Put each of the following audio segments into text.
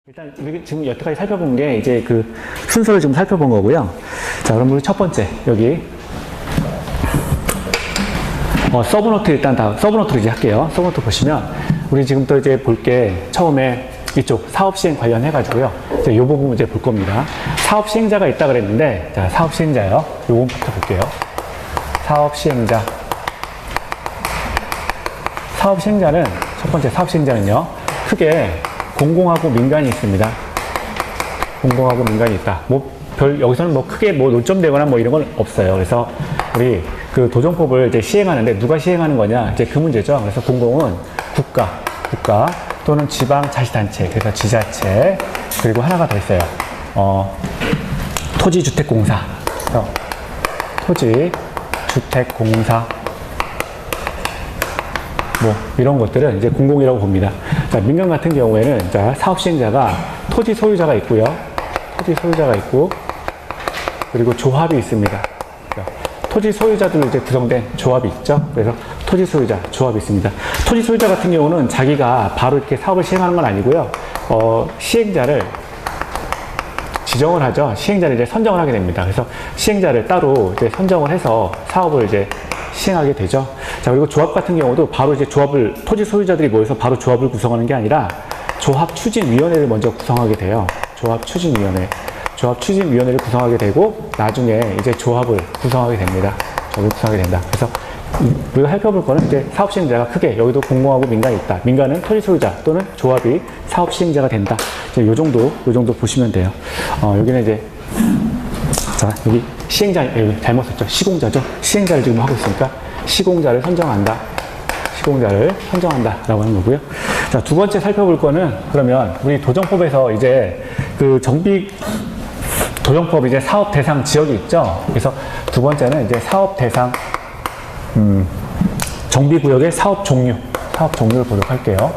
일단 우리 지금 여태까지 살펴본 게 이제 그 순서를 지금 살펴본 거고요. 자, 그럼 우리 첫 번째 여기 서브노트 일단 다 서브노트로 이제 할게요. 서브노트 보시면 우리 지금 또 이제 볼 게 처음에 이쪽 사업 시행 관련해 가지고요. 이제 요 부분 이제 볼 겁니다. 사업 시행자가 있다 그랬는데, 자, 사업 시행자요. 요 부분부터 볼게요. 사업 시행자. 사업 시행자는 첫 번째 사업 시행자는요. 크게 공공하고 민간이 있습니다. 공공하고 민간이 있다. 여기서는 크게 논점되거나 이런 건 없어요. 그래서 우리 그 도정법을 이제 시행하는데 누가 시행하는 거냐? 이제 그 문제죠. 그래서 공공은 국가 또는 지방자치단체, 그래서 지자체, 그리고 하나가 더 있어요. 토지주택공사. 토지주택공사. 이런 것들은 이제 공공이라고 봅니다. 자, 민간 같은 경우에는, 자, 사업 시행자가 토지 소유자가 있고요. 토지 소유자가 있고, 그리고 조합이 있습니다. 자, 토지 소유자들로 이제 구성된 조합이 있죠. 그래서 토지 소유자, 조합이 있습니다. 토지 소유자 같은 경우는 자기가 바로 이렇게 사업을 시행하는 건 아니고요. 시행자를 지정을 하죠. 시행자를 이제 선정을 하게 됩니다. 그래서 시행자를 따로 이제 선정을 해서 사업을 이제 시행하게 되죠. 자, 그리고 조합 같은 경우도 바로 이제 토지 소유자들이 모여서 바로 조합을 구성하는 게 아니라 조합추진위원회를 먼저 구성하게 돼요. 조합추진위원회를 구성하게 되고, 나중에 이제 조합을 구성하게 됩니다. 조합을 구성하게 된다. 그래서 우리가 살펴볼 거는 이제 사업 시행자가 크게 여기도 공공하고 민간이 있다. 민간은 토지 소유자 또는 조합이 사업 시행자가 된다. 이제 요 정도 보시면 돼요. 여기는 이제, 자, 여기 시행자, 여기 잘못 썼죠. 시공자죠. 시행자를 지금 하고 있으니까 시공자를 선정한다. 라고 하는 거고요. 자, 두 번째 살펴볼 거는, 그러면 우리 도정법에서 이제 그 도정법 이제 사업 대상 지역이 있죠. 그래서 두 번째는 이제 사업 대상, 정비구역의 사업 종류를 보도록 할게요.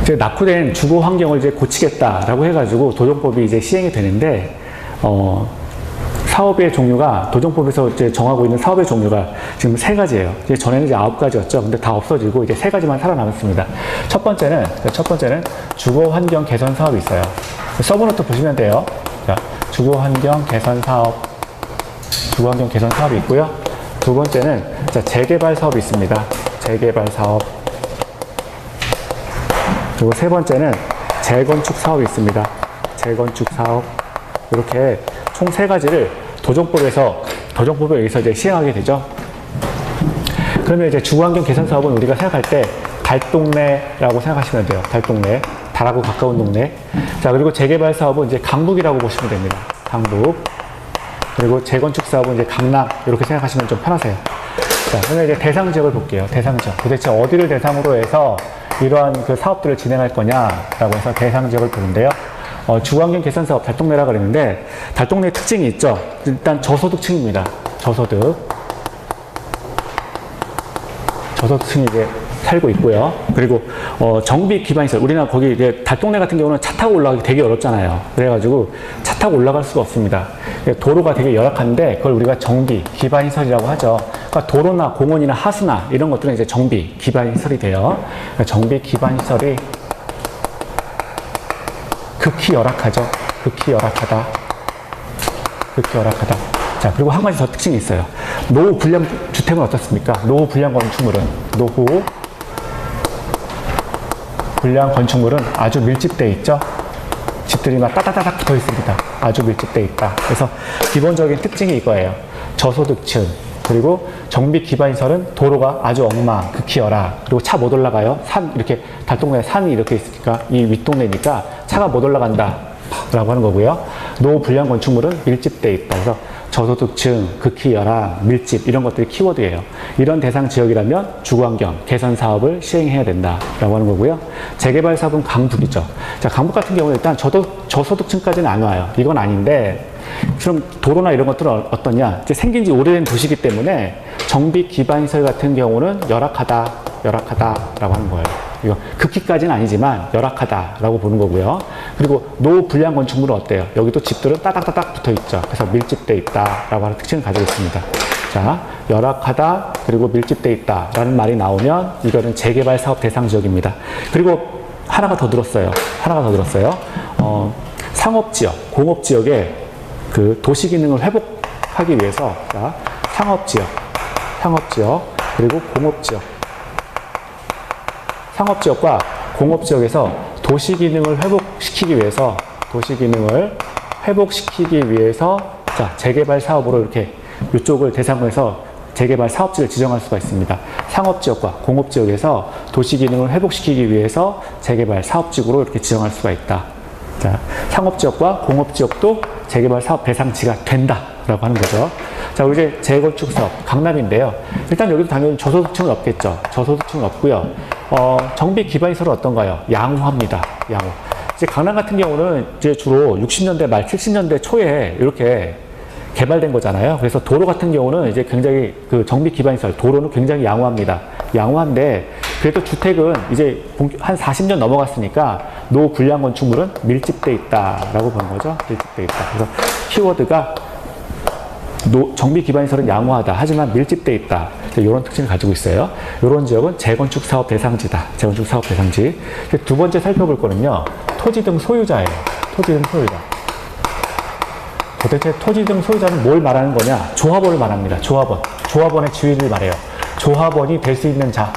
이제 낙후된 주거 환경을 이제 고치겠다라고 해가지고 도정법이 이제 시행이 되는데, 사업의 종류가, 도정법에서 이제 정하고 있는 사업의 종류가 지금 3가지예요. 이제 전에는 이제 9가지였죠. 근데 다 없어지고 이제 3가지만 살아남았습니다. 첫 번째는 주거 환경 개선 사업이 있어요. 서브노트 보시면 돼요. 자, 주거 환경 개선 사업이 있고요. 두 번째는, 자, 재개발 사업이 있습니다. 재개발 사업. 그리고 세 번째는 재건축 사업이 있습니다. 재건축 사업. 이렇게 총 3가지를 도정법에 의해서 이제 시행하게 되죠. 그러면 이제 주거환경 개선 사업은 우리가 생각할 때 달동네라고 생각하시면 돼요. 달동네. 달하고 가까운 동네. 자, 그리고 재개발 사업은 이제 강북이라고 보시면 됩니다. 강북. 그리고 재건축 사업은 이제 강남. 이렇게 생각하시면 좀 편하세요. 자, 그러면 이제 대상 지역을 볼게요. 대상 지역. 도대체 어디를 대상으로 해서 이러한 그 사업들을 진행할 거냐라고 해서 대상 지역을 보는데요. 주거환경 개선 사업 달동네라고 그랬는데, 달동네의 특징이 있죠. 일단 저소득층입니다. 저소득층이 이제 살고 있고요. 그리고 정비 기반시설, 우리나라 거기 이제 달동네 같은 경우는 차 타고 올라가기 되게 어렵잖아요. 그래가지고 차 타고 올라갈 수가 없습니다. 도로가 되게 열악한데 그걸 우리가 정비 기반시설이라고 하죠. 그러니까 도로나 공원이나 하수나 이런 것들은 이제 정비 기반시설이 돼요. 그러니까 정비 기반시설이 극히 열악하죠. 극히 열악하다. 자, 그리고 한 가지 더 특징이 있어요. 노후 불량 주택은 어떻습니까? 노후 불량 건축물은 아주 밀집되어 있죠. 집들이 막 따다다닥 붙어 있습니다. 아주 밀집되어 있다. 그래서 기본적인 특징이 이거예요. 저소득층, 그리고 정비 기반시설은 도로가 아주 엉망, 극히 열악, 그리고 차 못 올라가요. 이렇게 달동네에 산이 이렇게 있으니까, 이 윗동네니까 차가 못 올라간다 라고 하는 거고요. 노후 불량 건축물은 밀집되어 있다. 그래서 저소득층, 극히 열악, 밀집, 이런 것들이 키워드예요. 이런 대상 지역이라면 주거환경 개선 사업을 시행해야 된다라고 하는 거고요. 재개발 사업은 강북이죠. 자, 강북 같은 경우는 일단 저소득층까지는 안 와요. 이건 아닌데, 그럼 도로나 이런 것들은 어떠냐? 이제 생긴 지 오래된 도시이기 때문에 정비 기반시설 같은 경우는 열악하다라고 하는 거예요. 이거 극히까지는 아니지만 열악하다라고 보는 거고요. 그리고 노후 불량 건축물은 어때요? 여기도 집들은 따닥따닥 붙어 있죠. 그래서 밀집되어 있다라고 하는 특징을 가지고 있습니다. 자, 열악하다, 그리고 밀집되어 있다라는 말이 나오면 이거는 재개발 사업 대상 지역입니다. 그리고 하나가 더 늘었어요. 하나가 더 늘었어요. 상업지역, 공업지역의 그 도시 기능을 회복하기 위해서, 자, 상업지역, 그리고 공업지역. 상업지역과 공업지역에서 도시 기능을 회복시키기 위해서, 자, 재개발 사업으로 이렇게 이쪽을 대상으로 해서 재개발 사업지를 지정할 수가 있습니다. 상업지역과 공업지역에서 도시 기능을 회복시키기 위해서 재개발 사업지구로 이렇게 지정할 수가 있다. 자, 상업지역과 공업지역도 재개발 사업 대상지가 된다라고 하는 거죠. 자, 우리 이제 재건축 사업, 강남인데요. 일단 여기도 당연히 저소득층은 없겠죠. 저소득층은 없고요. 정비 기반 시설은 어떤가요? 양호합니다. 양호. 이제 강남 같은 경우는 이제 주로 60년대 말 70년대 초에 이렇게 개발된 거잖아요. 그래서 도로 같은 경우는 이제 굉장히 그 정비 기반 시설, 도로는 굉장히 양호합니다. 양호한데 그래도 주택은 이제 한 40년 넘어갔으니까 노불량 건축물은 밀집돼 있다라고 보는 거죠. 밀집돼 있다. 그래서 키워드가 정비 기반 시설은 양호하다. 하지만 밀집돼 있다. 이런 특징을 가지고 있어요. 이런 지역은 재건축 사업 대상지다. 재건축 사업 대상지. 두 번째 살펴볼 거는요. 토지 등 소유자예요. 토지 등 소유자. 도대체 토지 등 소유자는 뭘 말하는 거냐? 조합원을 말합니다. 조합원. 조합원의 지위를 말해요. 조합원이 될 수 있는 자.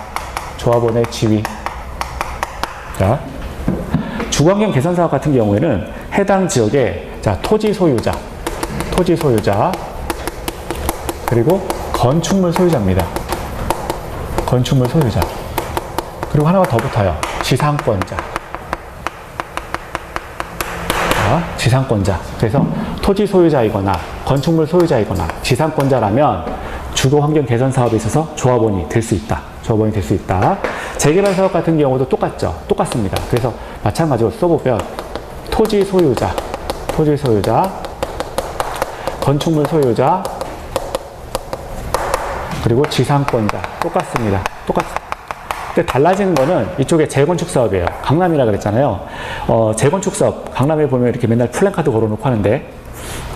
조합원의 지위. 자, 주거환경 개선 사업 같은 경우에는 해당 지역의 자, 토지 소유자, 그리고 건축물 소유자입니다. 건축물 소유자. 그리고 하나가 더 붙어요. 지상권자. 자, 지상권자. 그래서 토지 소유자이거나 건축물 소유자이거나 지상권자라면 주거환경 개선 사업에 있어서 조합원이 될 수 있다. 조합원이 될 수 있다. 재개발 사업 같은 경우도 똑같죠. 똑같습니다. 그래서 마찬가지로 써보면 토지 소유자, 건축물 소유자, 그리고 지상권자. 똑같습니다. 근데 달라지는 거는 이쪽에 재건축 사업이에요. 강남이라 그랬잖아요. 재건축 사업, 강남에 보면 이렇게 맨날 플랜카드 걸어놓고 하는데,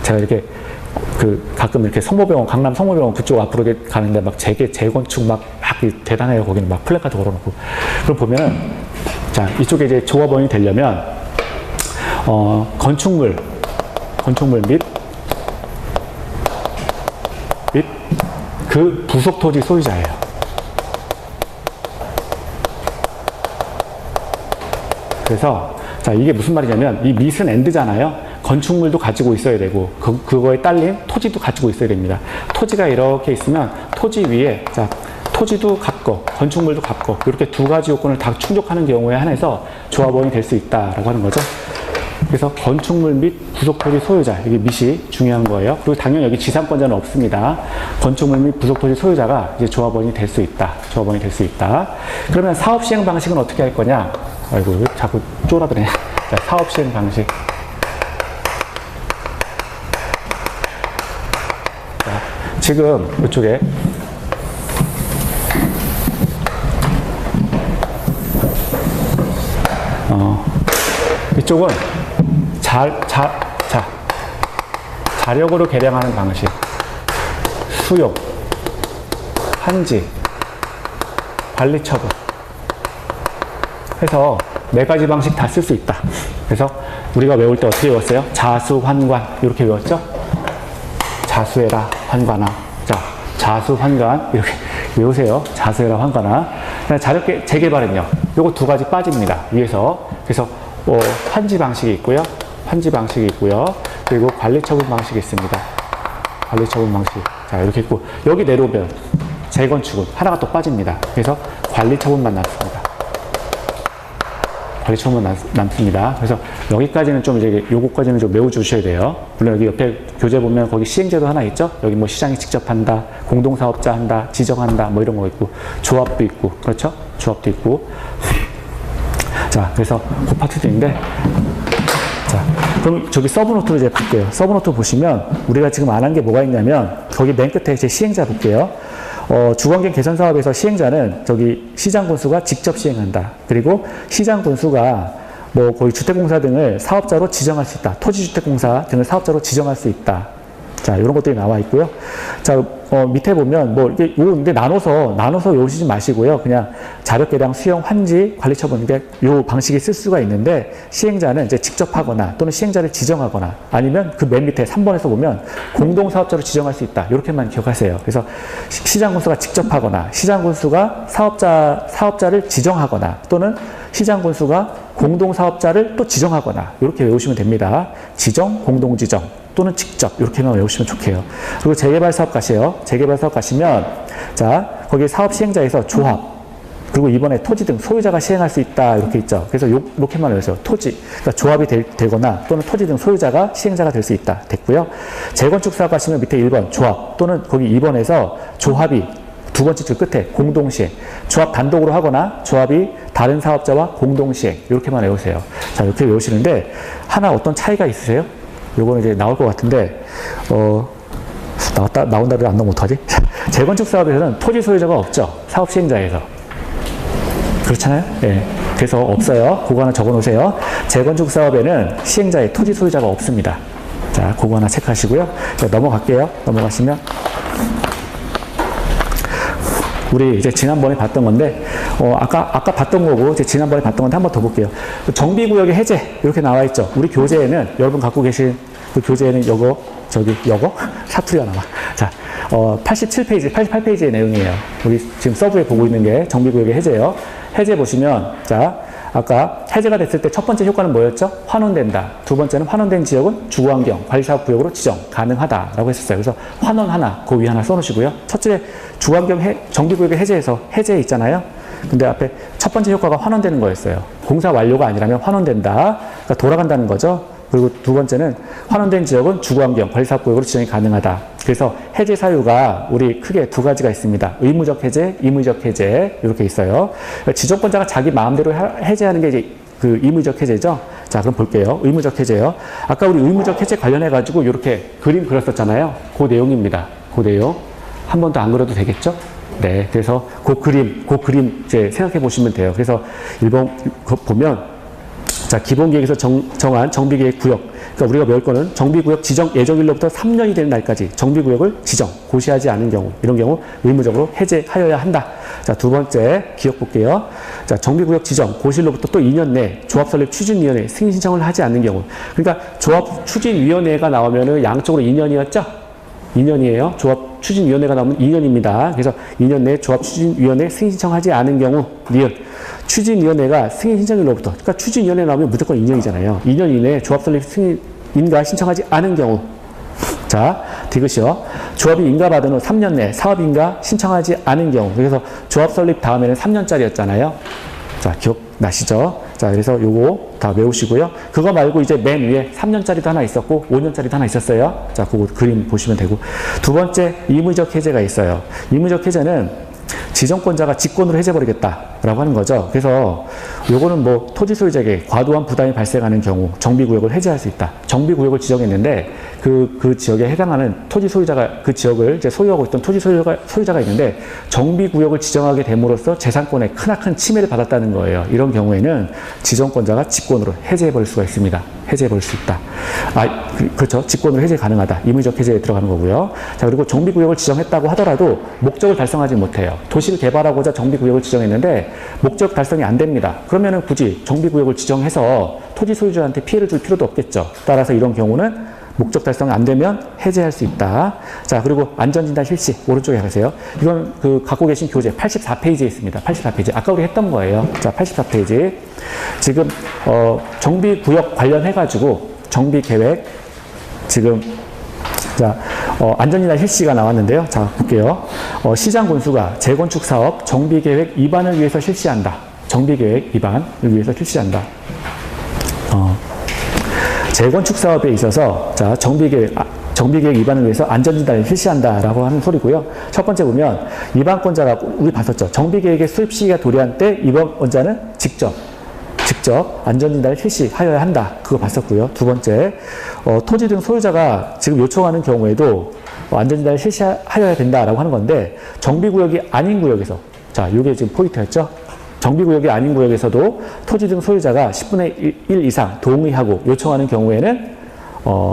제가 이렇게 가끔 이렇게 성모병원, 강남 성모병원 그쪽 앞으로 가는데 막 재건축 막 대단해요. 거기는 막 플랜카드 걸어놓고. 그럼 보면은, 자, 이쪽에 이제 조합원이 되려면, 건축물 및 그 부속 토지 소유자예요. 그래서 자, 이게 무슨 말이냐면 이 밋은 엔드잖아요. 건축물도 가지고 있어야 되고 그거에 딸린 토지도 가지고 있어야 됩니다. 토지가 이렇게 있으면 토지 위에 자, 토지도 갖고 건축물도 갖고 이렇게 두 가지 요건을 다 충족하는 경우에 한해서 조합원이 될 수 있다라고 하는 거죠. 그래서 건축물 및 부속토지 소유자, 이게 밋이 중요한 거예요. 그리고 당연히 여기 지상권자는 없습니다. 건축물 및 부속토지 소유자가 이제 조합원이 될 수 있다. 조합원이 될 수 있다. 그러면 사업 시행 방식은 어떻게 할 거냐? 아이고, 자꾸 쫄아드네. 자, 사업 시행 방식. 자, 지금 이쪽에 이쪽은 자력으로 계량하는 방식, 수용, 한지, 관리 처분 해서 네 가지 방식 다 쓸 수 있다. 그래서 우리가 외울 때 어떻게 외웠어요? 자수, 환관 이렇게 외웠죠? 자수해라, 환관아. 자, 자수, 환관 이렇게 외우세요. 자수해라, 환관아. 자력 재개발은요. 요거 두 가지 빠집니다. 위에서. 그래서 환지 방식이 있고요. 그리고 관리 처분 방식이 있습니다. 관리 처분 방식. 자, 이렇게 있고 여기 내려오면 재건축은 하나가 또 빠집니다. 그래서 관리 처분만 남습니다. 관리 처분만 남습니다. 그래서 여기까지는 좀 이제 요거까지는 좀 외워주셔야 돼요. 물론 여기 옆에 교재 보면 거기 시행제도 하나 있죠. 여기 뭐 시장이 직접 한다, 공동사업자 한다, 지정한다, 뭐 이런 거 있고 조합도 있고 그렇죠? 조합도 있고. 자, 그래서 그 파트들인데, 자, 그럼 저기 서브노트로 이제 볼게요. 서브노트 보시면 우리가 지금 안 한 게 뭐가 있냐면 거기 맨 끝에 제 시행자 볼게요. 주거환경 개선 사업에서 시행자는 저기 시장 군수가 직접 시행한다. 그리고 시장 군수가 뭐 거의 주택공사 등을 사업자로 지정할 수 있다. 토지주택공사 등을 사업자로 지정할 수 있다. 자, 이런 것들이 나와 있고요. 자, 밑에 보면 뭐 이게 근데 나눠서 외우시지 마시고요. 그냥 자력계량 수용 환지 관리처분 이게 요 방식이 쓸 수가 있는데 시행자는 이제 직접 하거나 또는 시행자를 지정하거나 아니면 그 맨 밑에 3번에서 보면 공동사업자로 지정할 수 있다. 이렇게만 기억하세요. 그래서 시장군수가 직접 하거나 시장군수가 사업자를 지정하거나 또는 시장군수가 공동사업자를 또 지정하거나 이렇게 외우시면 됩니다. 지정, 공동지정 또는 직접 이렇게만 외우시면 좋게요. 그리고 재개발 사업 가세요. 재개발 사업 가시면 자 거기 사업 시행자에서 조합 그리고 이번에 토지 등 소유자가 시행할 수 있다 이렇게 있죠. 그래서 이렇게만 외우세요. 토지 그러니까 조합이 되거나 또는 토지 등 소유자가 시행자가 될 수 있다 됐고요. 재건축 사업 가시면 밑에 1번 조합 또는 거기 2번에서 조합이 두 번째 줄 끝에 공동시행 조합 단독으로 하거나 조합이 다른 사업자와 공동시행 이렇게만 외우세요. 자 이렇게 외우시는데 하나 어떤 차이가 있으세요? 요거는 이제 나올 것 같은데, 나온다를 안 나오면 어떡하지? 재건축 사업에서는 토지 소유자가 없죠. 사업 시행자에서. 그렇잖아요? 예. 그래서 없어요. 그거 하나 적어 놓으세요. 재건축 사업에는 시행자의 토지 소유자가 없습니다. 자, 그거 하나 체크하시고요. 자, 넘어갈게요. 넘어가시면. 우리 이제 지난번에 봤던 건데, 아까 봤던 거고, 이제 지난번에 봤던 건데 한 번 더 볼게요. 정비구역의 해제, 이렇게 나와 있죠. 우리 교재에는, 여러분 갖고 계신 그 교재에는 요거, 사투리가 나와. 자, 87페이지, 88페이지의 내용이에요. 우리 지금 서브에 보고 있는 게 정비구역의 해제예요. 해제 보시면, 자, 아까 해제가 됐을 때 첫 번째 효과는 뭐였죠? 환원된다. 두 번째는 환원된 지역은 주거환경, 관리사업구역으로 지정 가능하다라고 했었어요. 그래서 환원 하나, 그 위 하나 써놓으시고요. 첫째, 주거환경 정비구역의 해제에서 해제 있잖아요. 근데 앞에 첫 번째 효과가 환원되는 거였어요. 공사 완료가 아니라면 환원된다. 그러니까 돌아간다는 거죠. 그리고 두 번째는 환원된 지역은 주거환경, 관리사업구역으로 지정이 가능하다. 그래서 해제 사유가 우리 크게 두 가지가 있습니다. 의무적 해제, 임의적 해제 이렇게 있어요. 지정권자가 자기 마음대로 해제하는 게 이제 그 임의적 해제죠. 자, 그럼 볼게요. 의무적 해제요. 아까 우리 의무적 해제 관련해 가지고 이렇게 그림 그렸었잖아요. 그 내용입니다. 그 내용 한 번 더 안 그려도 되겠죠? 네, 그래서 그 그림 이제 생각해 보시면 돼요. 그래서 1번 보면 자, 기본계획에서 정한 정비계획 구역. 그러니까 우리가 배울 거는 정비구역 지정 예정일로부터 3년이 되는 날까지 정비구역을 고시하지 않은 경우, 이런 경우 의무적으로 해제하여야 한다. 자, 두 번째 기억 볼게요. 자, 정비구역 지정 고시일로부터 또 2년 내 조합설립 추진위원회 승인 신청을 하지 않는 경우. 그러니까 조합 추진위원회가 나오면은 양쪽으로 2년이었죠? 2년이에요. 조합 추진위원회가 나오면 2년입니다. 그래서 2년 내 조합 추진위원회 승인 신청하지 않은 경우, 추진위원회가 승인 신청일로부터, 그러니까 추진위원회 나오면 무조건 2년이잖아요. 2년 이내에 조합 설립 승인 인가 신청하지 않은 경우. 자, 디귿이요. 조합이 인가받은 후 3년 내 사업 인가 신청하지 않은 경우. 그래서 조합 설립 다음에는 3년짜리였잖아요. 자, 기억나시죠? 자, 그래서 요거 다 외우시고요. 그거 말고 이제 맨 위에 3년짜리도 하나 있었고 5년짜리도 하나 있었어요. 자, 그거 그림 보시면 되고. 두 번째, 임의적 해제가 있어요. 임의적 해제는 지정권자가 직권으로 해제버리겠다라고 하는 거죠. 그래서 요거는 뭐 토지 소유자에게 과도한 부담이 발생하는 경우 정비구역을 해제할 수 있다. 정비구역을 지정했는데 그 지역에 해당하는 토지 소유자가 그 지역을 이제 소유하고 있던 토지 소유자가 있는데 정비구역을 지정하게 됨으로써 재산권에 크나큰 침해를 받았다는 거예요. 이런 경우에는 지정권자가 직권으로 해제해버릴 수가 있습니다. 해제해버릴 수 있다. 그렇죠. 직권으로 해제 가능하다. 임의적 해제에 들어가는 거고요. 자, 그리고 정비구역을 지정했다고 하더라도 목적을 달성하지 못해요. 도시를 개발하고자 정비구역을 지정했는데 목적 달성이 안 됩니다. 그러면은 굳이 정비구역을 지정해서 토지 소유주한테 피해를 줄 필요도 없겠죠. 따라서 이런 경우는 목적 달성이 안 되면 해제할 수 있다. 자, 그리고 안전진단 실시 오른쪽에 가세요. 이건 그 갖고 계신 교재 84페이지에 있습니다. 84페이지. 아까 우리 했던 거예요. 자, 84페이지. 지금 정비구역 관련해 가지고 정비계획 지금 자, 안전진단 실시가 나왔는데요. 자, 볼게요. 시장군수가 재건축 사업 정비계획 위반을 위해서 실시한다. 정비계획 위반을 위해서 실시한다. 재건축 사업에 있어서 자, 정비계획 위반을 위해서 안전진단을 실시한다라고 하는 소리고요. 첫 번째 보면 위반권자가 우리 봤었죠. 정비계획의 수립 시기가 도래한 때 위반권자는 직접 안전진단을 실시하여야 한다. 그거 봤었고요. 두 번째, 토지 등 소유자가 지금 요청하는 경우에도 안전진단을 실시하여야 된다라고 하는 건데 정비구역이 아닌 구역에서 자, 이게 지금 포인트였죠. 정비구역이 아닌 구역에서도 토지 등 소유자가 10분의 1 이상 동의하고 요청하는 경우에는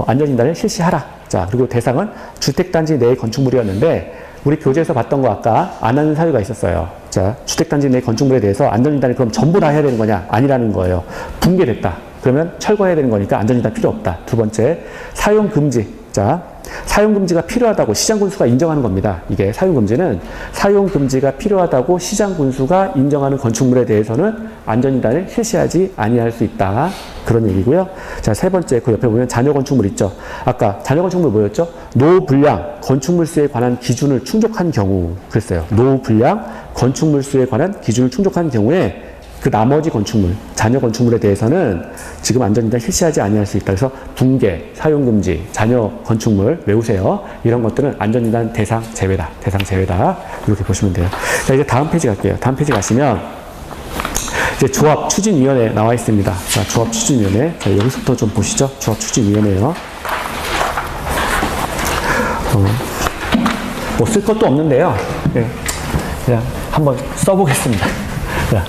안전진단을 실시하라. 자, 그리고 대상은 주택단지 내 건축물이었는데 우리 교재에서 봤던 거 아까 안 하는 사유가 있었어요. 자, 주택단지 내 건축물에 대해서 안전진단을 그럼 전부 다 해야 되는 거냐? 아니라는 거예요. 붕괴됐다. 그러면 철거해야 되는 거니까 안전진단 필요 없다. 두 번째, 사용금지. 자, 사용금지가 필요하다고 시장군수가 인정하는 겁니다. 이게 사용금지는 사용금지가 필요하다고 시장군수가 인정하는 건축물에 대해서는 안전진단을 실시하지 아니할 수 있다. 그런 얘기고요. 자, 세 번째, 그 옆에 보면 잔여건축물 있죠. 아까 잔여건축물 뭐였죠? 노후불량 건축물수에 관한 기준을 충족한 경우 그랬어요. 노후불량 건축물수에 관한 기준을 충족한 경우에 그 나머지 건축물, 잔여 건축물에 대해서는 지금 안전진단 실시하지 아니할 수 있다. 그래서 붕괴, 사용금지, 잔여 건축물 외우세요. 이런 것들은 안전진단 대상 제외다. 대상 제외다. 이렇게 보시면 돼요. 자, 이제 다음 페이지 갈게요. 다음 페이지 가시면 이제 조합 추진위원회 나와 있습니다. 자, 조합 추진위원회. 자, 여기서부터 좀 보시죠. 조합 추진위원회요. 뭐 쓸 것도 없는데요. 네, 그냥 한번 써보겠습니다. 자.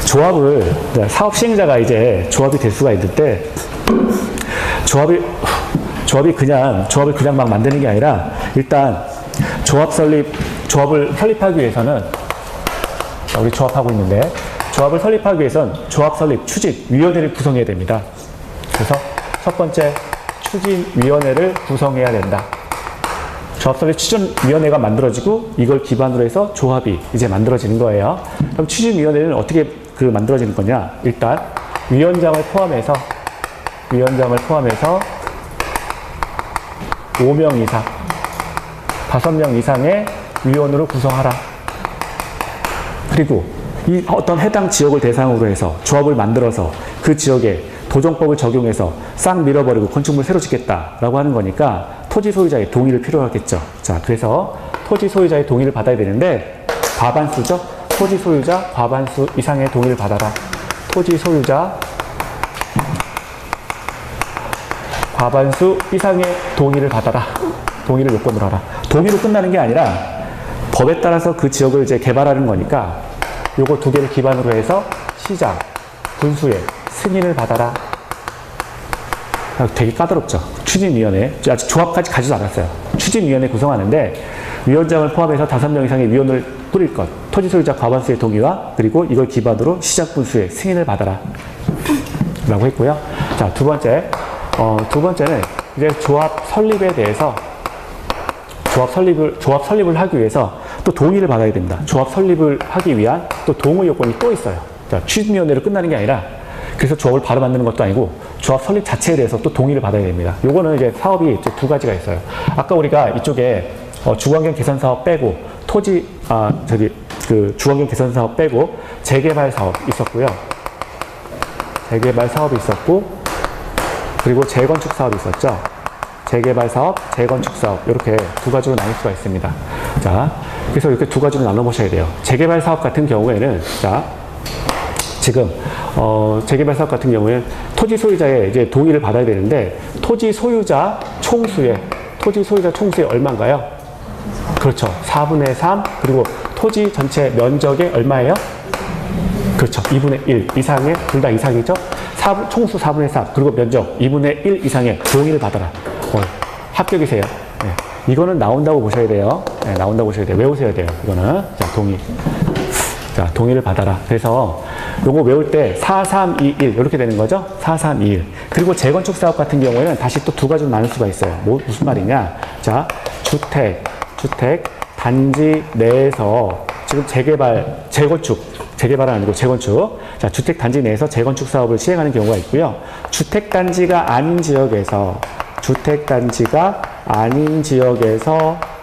조합을, 사업 시행자가 이제 조합이 될 수가 있는데, 조합을 그냥 막 만드는 게 아니라, 일단, 조합을 설립하기 위해서는, 우리 조합하고 있는데, 조합을 설립하기 위해서는 조합 설립 추진위원회를 구성해야 됩니다. 그래서 첫 번째, 추진위원회를 구성해야 된다. 조합 설립 추진위원회가 만들어지고, 이걸 기반으로 해서 조합이 이제 만들어지는 거예요. 그럼 추진위원회는 어떻게 만들어지는 거냐? 일단 위원장을 포함해서 5명 이상, 5명 이상의 위원으로 구성하라. 그리고 이 어떤 해당 지역을 대상으로 해서 조합을 만들어서 그 지역에 도정법을 적용해서 싹 밀어버리고 건축물 새로 짓겠다라고 하는 거니까 토지 소유자의 동의를 필요로 하겠죠. 자, 그래서 토지 소유자의 동의를 받아야 되는데 과반수죠. 토지 소유자 과반수 이상의 동의를 받아라. 토지 소유자 과반수 이상의 동의를 받아라. 동의를 요건으로 하라. 동의로 끝나는 게 아니라 법에 따라서 그 지역을 이제 개발하는 거니까 요거 두 개를 기반으로 해서 시장, 군수의 승인을 받아라. 되게 까다롭죠. 추진위원회. 아직 조합까지 가지도 않았어요. 추진위원회 구성하는데 위원장을 포함해서 5명 이상의 위원을 꾸릴 것. 토지 소유자 과반수의 동의와 그리고 이걸 기반으로 시장 군수의 승인을 받아라. 라고 했고요. 자, 두 번째는 이제 조합 설립에 대해서 조합 설립을 하기 위해서 또 동의를 받아야 됩니다. 조합 설립을 하기 위한 또 동의 요건이 또 있어요. 자, 추진위원회로 끝나는 게 아니라 그래서 조합을 바로 만드는 것도 아니고 조합 설립 자체에 대해서 또 동의를 받아야 됩니다. 요거는 이제 사업이 이제 두 가지가 있어요. 아까 우리가 이쪽에 주거환경 개선 사업 빼고 주거환경 개선 사업 빼고 재개발 사업 있었고요. 재개발 사업이 있었고 그리고 재건축 사업이 있었죠. 재개발 사업, 재건축 사업 이렇게 두 가지로 나눌 수가 있습니다. 자, 그래서 이렇게 두 가지로 나눠 보셔야 돼요. 재개발 사업 같은 경우에는 자, 지금 재개발 사업 같은 경우에는 토지 소유자의 이제 동의를 받아야 되는데 토지 소유자 총수의 얼마인가요? 그렇죠. 4분의 3 그리고 토지 전체 면적의 얼마예요? 그렇죠. 2분의 1 이상의 둘 다 이상이죠. 총수 4분의 3 그리고 면적 2분의 1 이상의 동의를 받아라. 합격이세요. 네. 이거는 나온다고 보셔야 돼요. 네, 나온다고 보셔야 돼요. 외우셔야 돼요. 이거는 자, 동의. 자, 동의를 받아라. 그래서 요거 외울 때 4, 3, 2, 1 이렇게 되는 거죠. 4, 3, 2, 1. 그리고 재건축 사업 같은 경우에는 다시 또 두 가지로 나눌 수가 있어요. 무슨 말이냐? 자, 주택 단지 내에서 지금 재개발은 아니고 재건축. 자, 주택 단지 내에서 재건축 사업을 시행하는 경우가 있고요. 주택 단지가 아닌 지역에서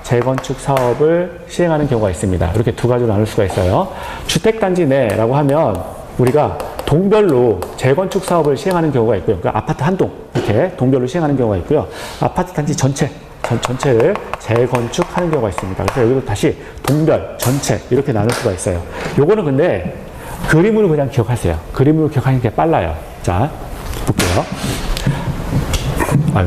재건축 사업을 시행하는 경우가 있습니다. 이렇게 두 가지로 나눌 수가 있어요. 주택 단지 내라고 하면 우리가 동별로 재건축 사업을 시행하는 경우가 있고요. 그러니까 아파트 한 동 이렇게 동별로 시행하는 경우가 있고요. 아파트 단지 전체를 재건축하는 경우가 있습니다. 그래서 여기도 다시 동별, 전체 이렇게 나눌 수가 있어요. 요거는 근데 그림으로 그냥 기억하세요. 그림으로 기억하는 게 빨라요. 자, 볼게요.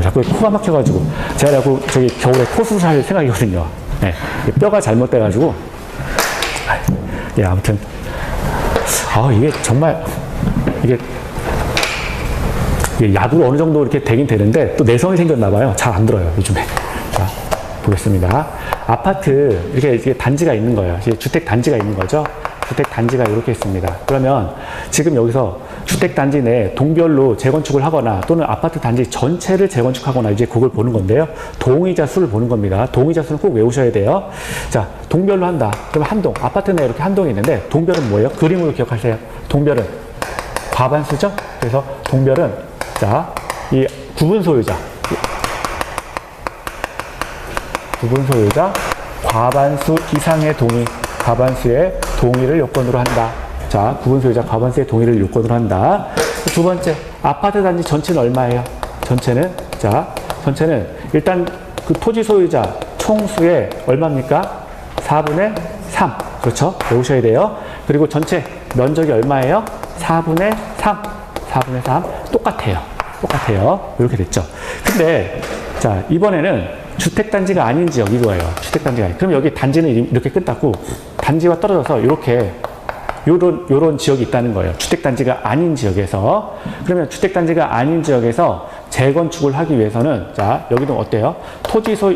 자꾸 코가 막혀가지고 제가 자꾸 저기 겨울에 코 수술할 생각이거든요. 네, 뼈가 잘못돼가지고 아무튼 이게 정말 이게 야구로 어느 정도 이렇게 되긴 되는데 또 내성이 생겼나 봐요. 잘 안 들어요, 요즘에. 자, 보겠습니다. 아파트 이렇게 단지가 있는 거예요. 주택 단지가 있는 거죠. 주택 단지가 이렇게 있습니다. 그러면 지금 여기서 주택 단지 내 동별로 재건축을 하거나 또는 아파트 단지 전체를 재건축하거나 이제 그걸 보는 건데요. 동의자 수를 보는 겁니다. 동의자 수는 꼭 외우셔야 돼요. 자, 동별로 한다. 그러면 한 동, 아파트 내에 이렇게 한 동이 있는데 동별은 뭐예요? 그림으로 기억하세요. 동별은 과반수죠. 그래서 동별은 자, 이 구분 소유자, 과반수 이상의 동의, 과반수의 동의를 요건으로 한다. 자, 구분 소유자 과반수의 동의를 요건으로 한다. 두 번째, 아파트 단지 전체는 얼마예요? 전체는 일단 그 토지 소유자 총수의 얼마입니까? 4분의 3. 그렇죠? 외우셔야 돼요. 그리고 전체 면적이 얼마예요? 4분의 3. 똑같아요. 이렇게 됐죠. 근데, 자, 이번에는 주택단지가 아닌 지역 이거예요. 주택단지가 아닌. 그럼 여기 단지는 이렇게 끝났고, 단지와 떨어져서 이렇게, 요런 지역이 있다는 거예요. 주택단지가 아닌 지역에서. 그러면 주택단지가 아닌 지역에서 재건축을 하기 위해서는, 자, 여기도 어때요?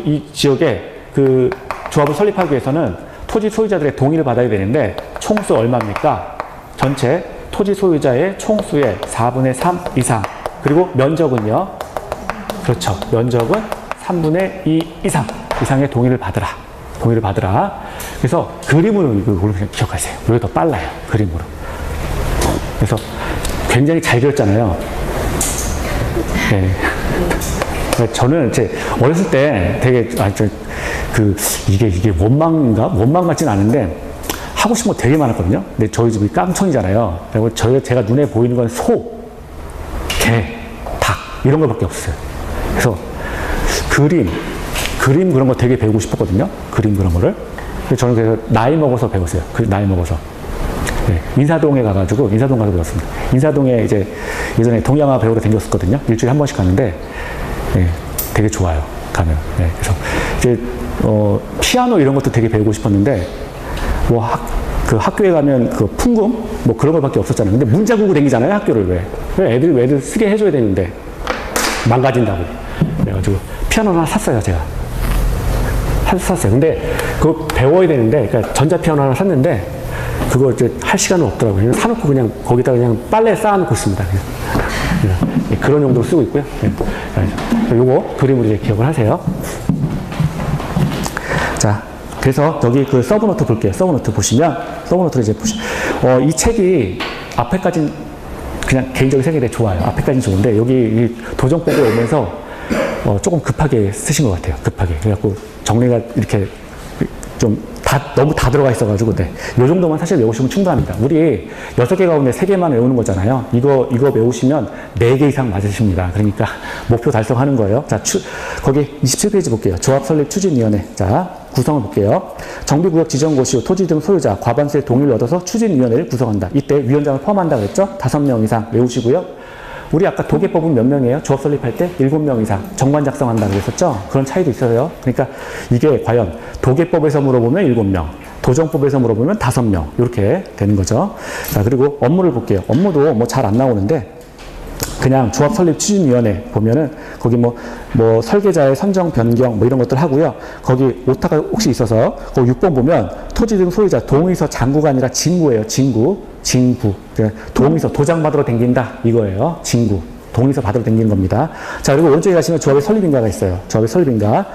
이 지역에 그 조합을 설립하기 위해서는 토지 소유자들의 동의를 받아야 되는데, 총수 얼마입니까? 전체 토지 소유자의 총수의 4분의 3 이상. 그리고 면적은요? 그렇죠. 면적은 3분의 2 이상의 동의를 받으라. 그래서 그림으로 이걸 기억하세요. 이게 더 빨라요. 그림으로. 그래서 굉장히 잘 그렸잖아요. 네. 저는 이제 어렸을 때 되게 이게 원망 같진 않은데 하고 싶은 거 되게 많았거든요. 근데 저희 집이 깡촌이잖아요. 그리고 제가 눈에 보이는 건 소, 개, 닭 이런 거밖에 없어요. 그래서 그림 그런 거 되게 배우고 싶었거든요. 그림 그런 거를. 저는 그래서 나이 먹어서 배웠어요. 나이 먹어서. 네, 인사동에 가가지고 인사동 가서 배웠습니다. 인사동에 이제 예전에 동양화 배우러 다녔었거든요. 일주일에 한 번씩 가는데 네, 되게 좋아요. 가면. 네, 그래서 이제 피아노 이런 것도 되게 배우고 싶었는데 뭐 학교에 가면 그 풍금 뭐 그런 것밖에 없었잖아요. 근데 문자구구 다니잖아요. 학교를 왜 애들 쓰게 해줘야 되는데 망가진다고. 그래가지고 피아노 하나 샀어요. 제가 샀어요. 근데 그거 배워야 되는데 그러니까 전자피아노 하나 샀는데 그거 이제 할 시간은 없더라고요. 그냥 사놓고 그냥 거기다 그냥 빨래 쌓아놓고 있습니다. 그런 용도로 쓰고 있고요. 요거 그림으로 이제 기억을 하세요. 자, 그래서 여기 그 서브노트 볼게요. 서브노트 보시면 서브노트를 이제 이 책이 앞에까지는 그냥 개인적인 생각에 좋아요. 앞에까지는 좋은데 여기 이 도전 보고 오면서 조금 급하게 쓰신 것 같아요. 급하게. 그래갖고 정리가 이렇게 좀 너무 다 들어가 있어가지고, 네. 요 정도만 사실 외우시면 충분합니다. 우리 6개 가운데 3개만 외우는 거잖아요. 이거 외우시면 4개 이상 맞으십니다. 그러니까 목표 달성하는 거예요. 자, 거기 27페이지 볼게요. 조합 설립 추진위원회. 자, 구성을 볼게요. 정비구역 지정고시 후 토지 등 소유자 과반수의 동의를 얻어서 추진위원회를 구성한다. 이때 위원장을 포함한다 그랬죠? 5명 이상 외우시고요. 우리 아까 도계법은 몇 명이에요? 조합 설립할 때 7명 이상 정관 작성한다고 그랬었죠? 그런 차이도 있어요. 그러니까 이게 과연 도계법에서 물어보면 7명, 도정법에서 물어보면 5명 이렇게 되는 거죠. 자, 그리고 업무를 볼게요. 업무도 뭐 잘 안 나오는데 그냥 조합 설립 추진위원회 보면은 거기 뭐 설계자의 선정 변경 뭐 이런 것들 하고요. 거기 오타가 혹시 있어서 거기 6번 보면 토지 등 소유자 동의서 장구가 아니라 진구예요. 진구. 동의서 도장 받으러 댕긴다 이거예요. 진구. 동의서 받으러 댕기는 겁니다. 자, 그리고 오른쪽에 가시면 조합의 설립인가가 있어요. 조합의 설립인가.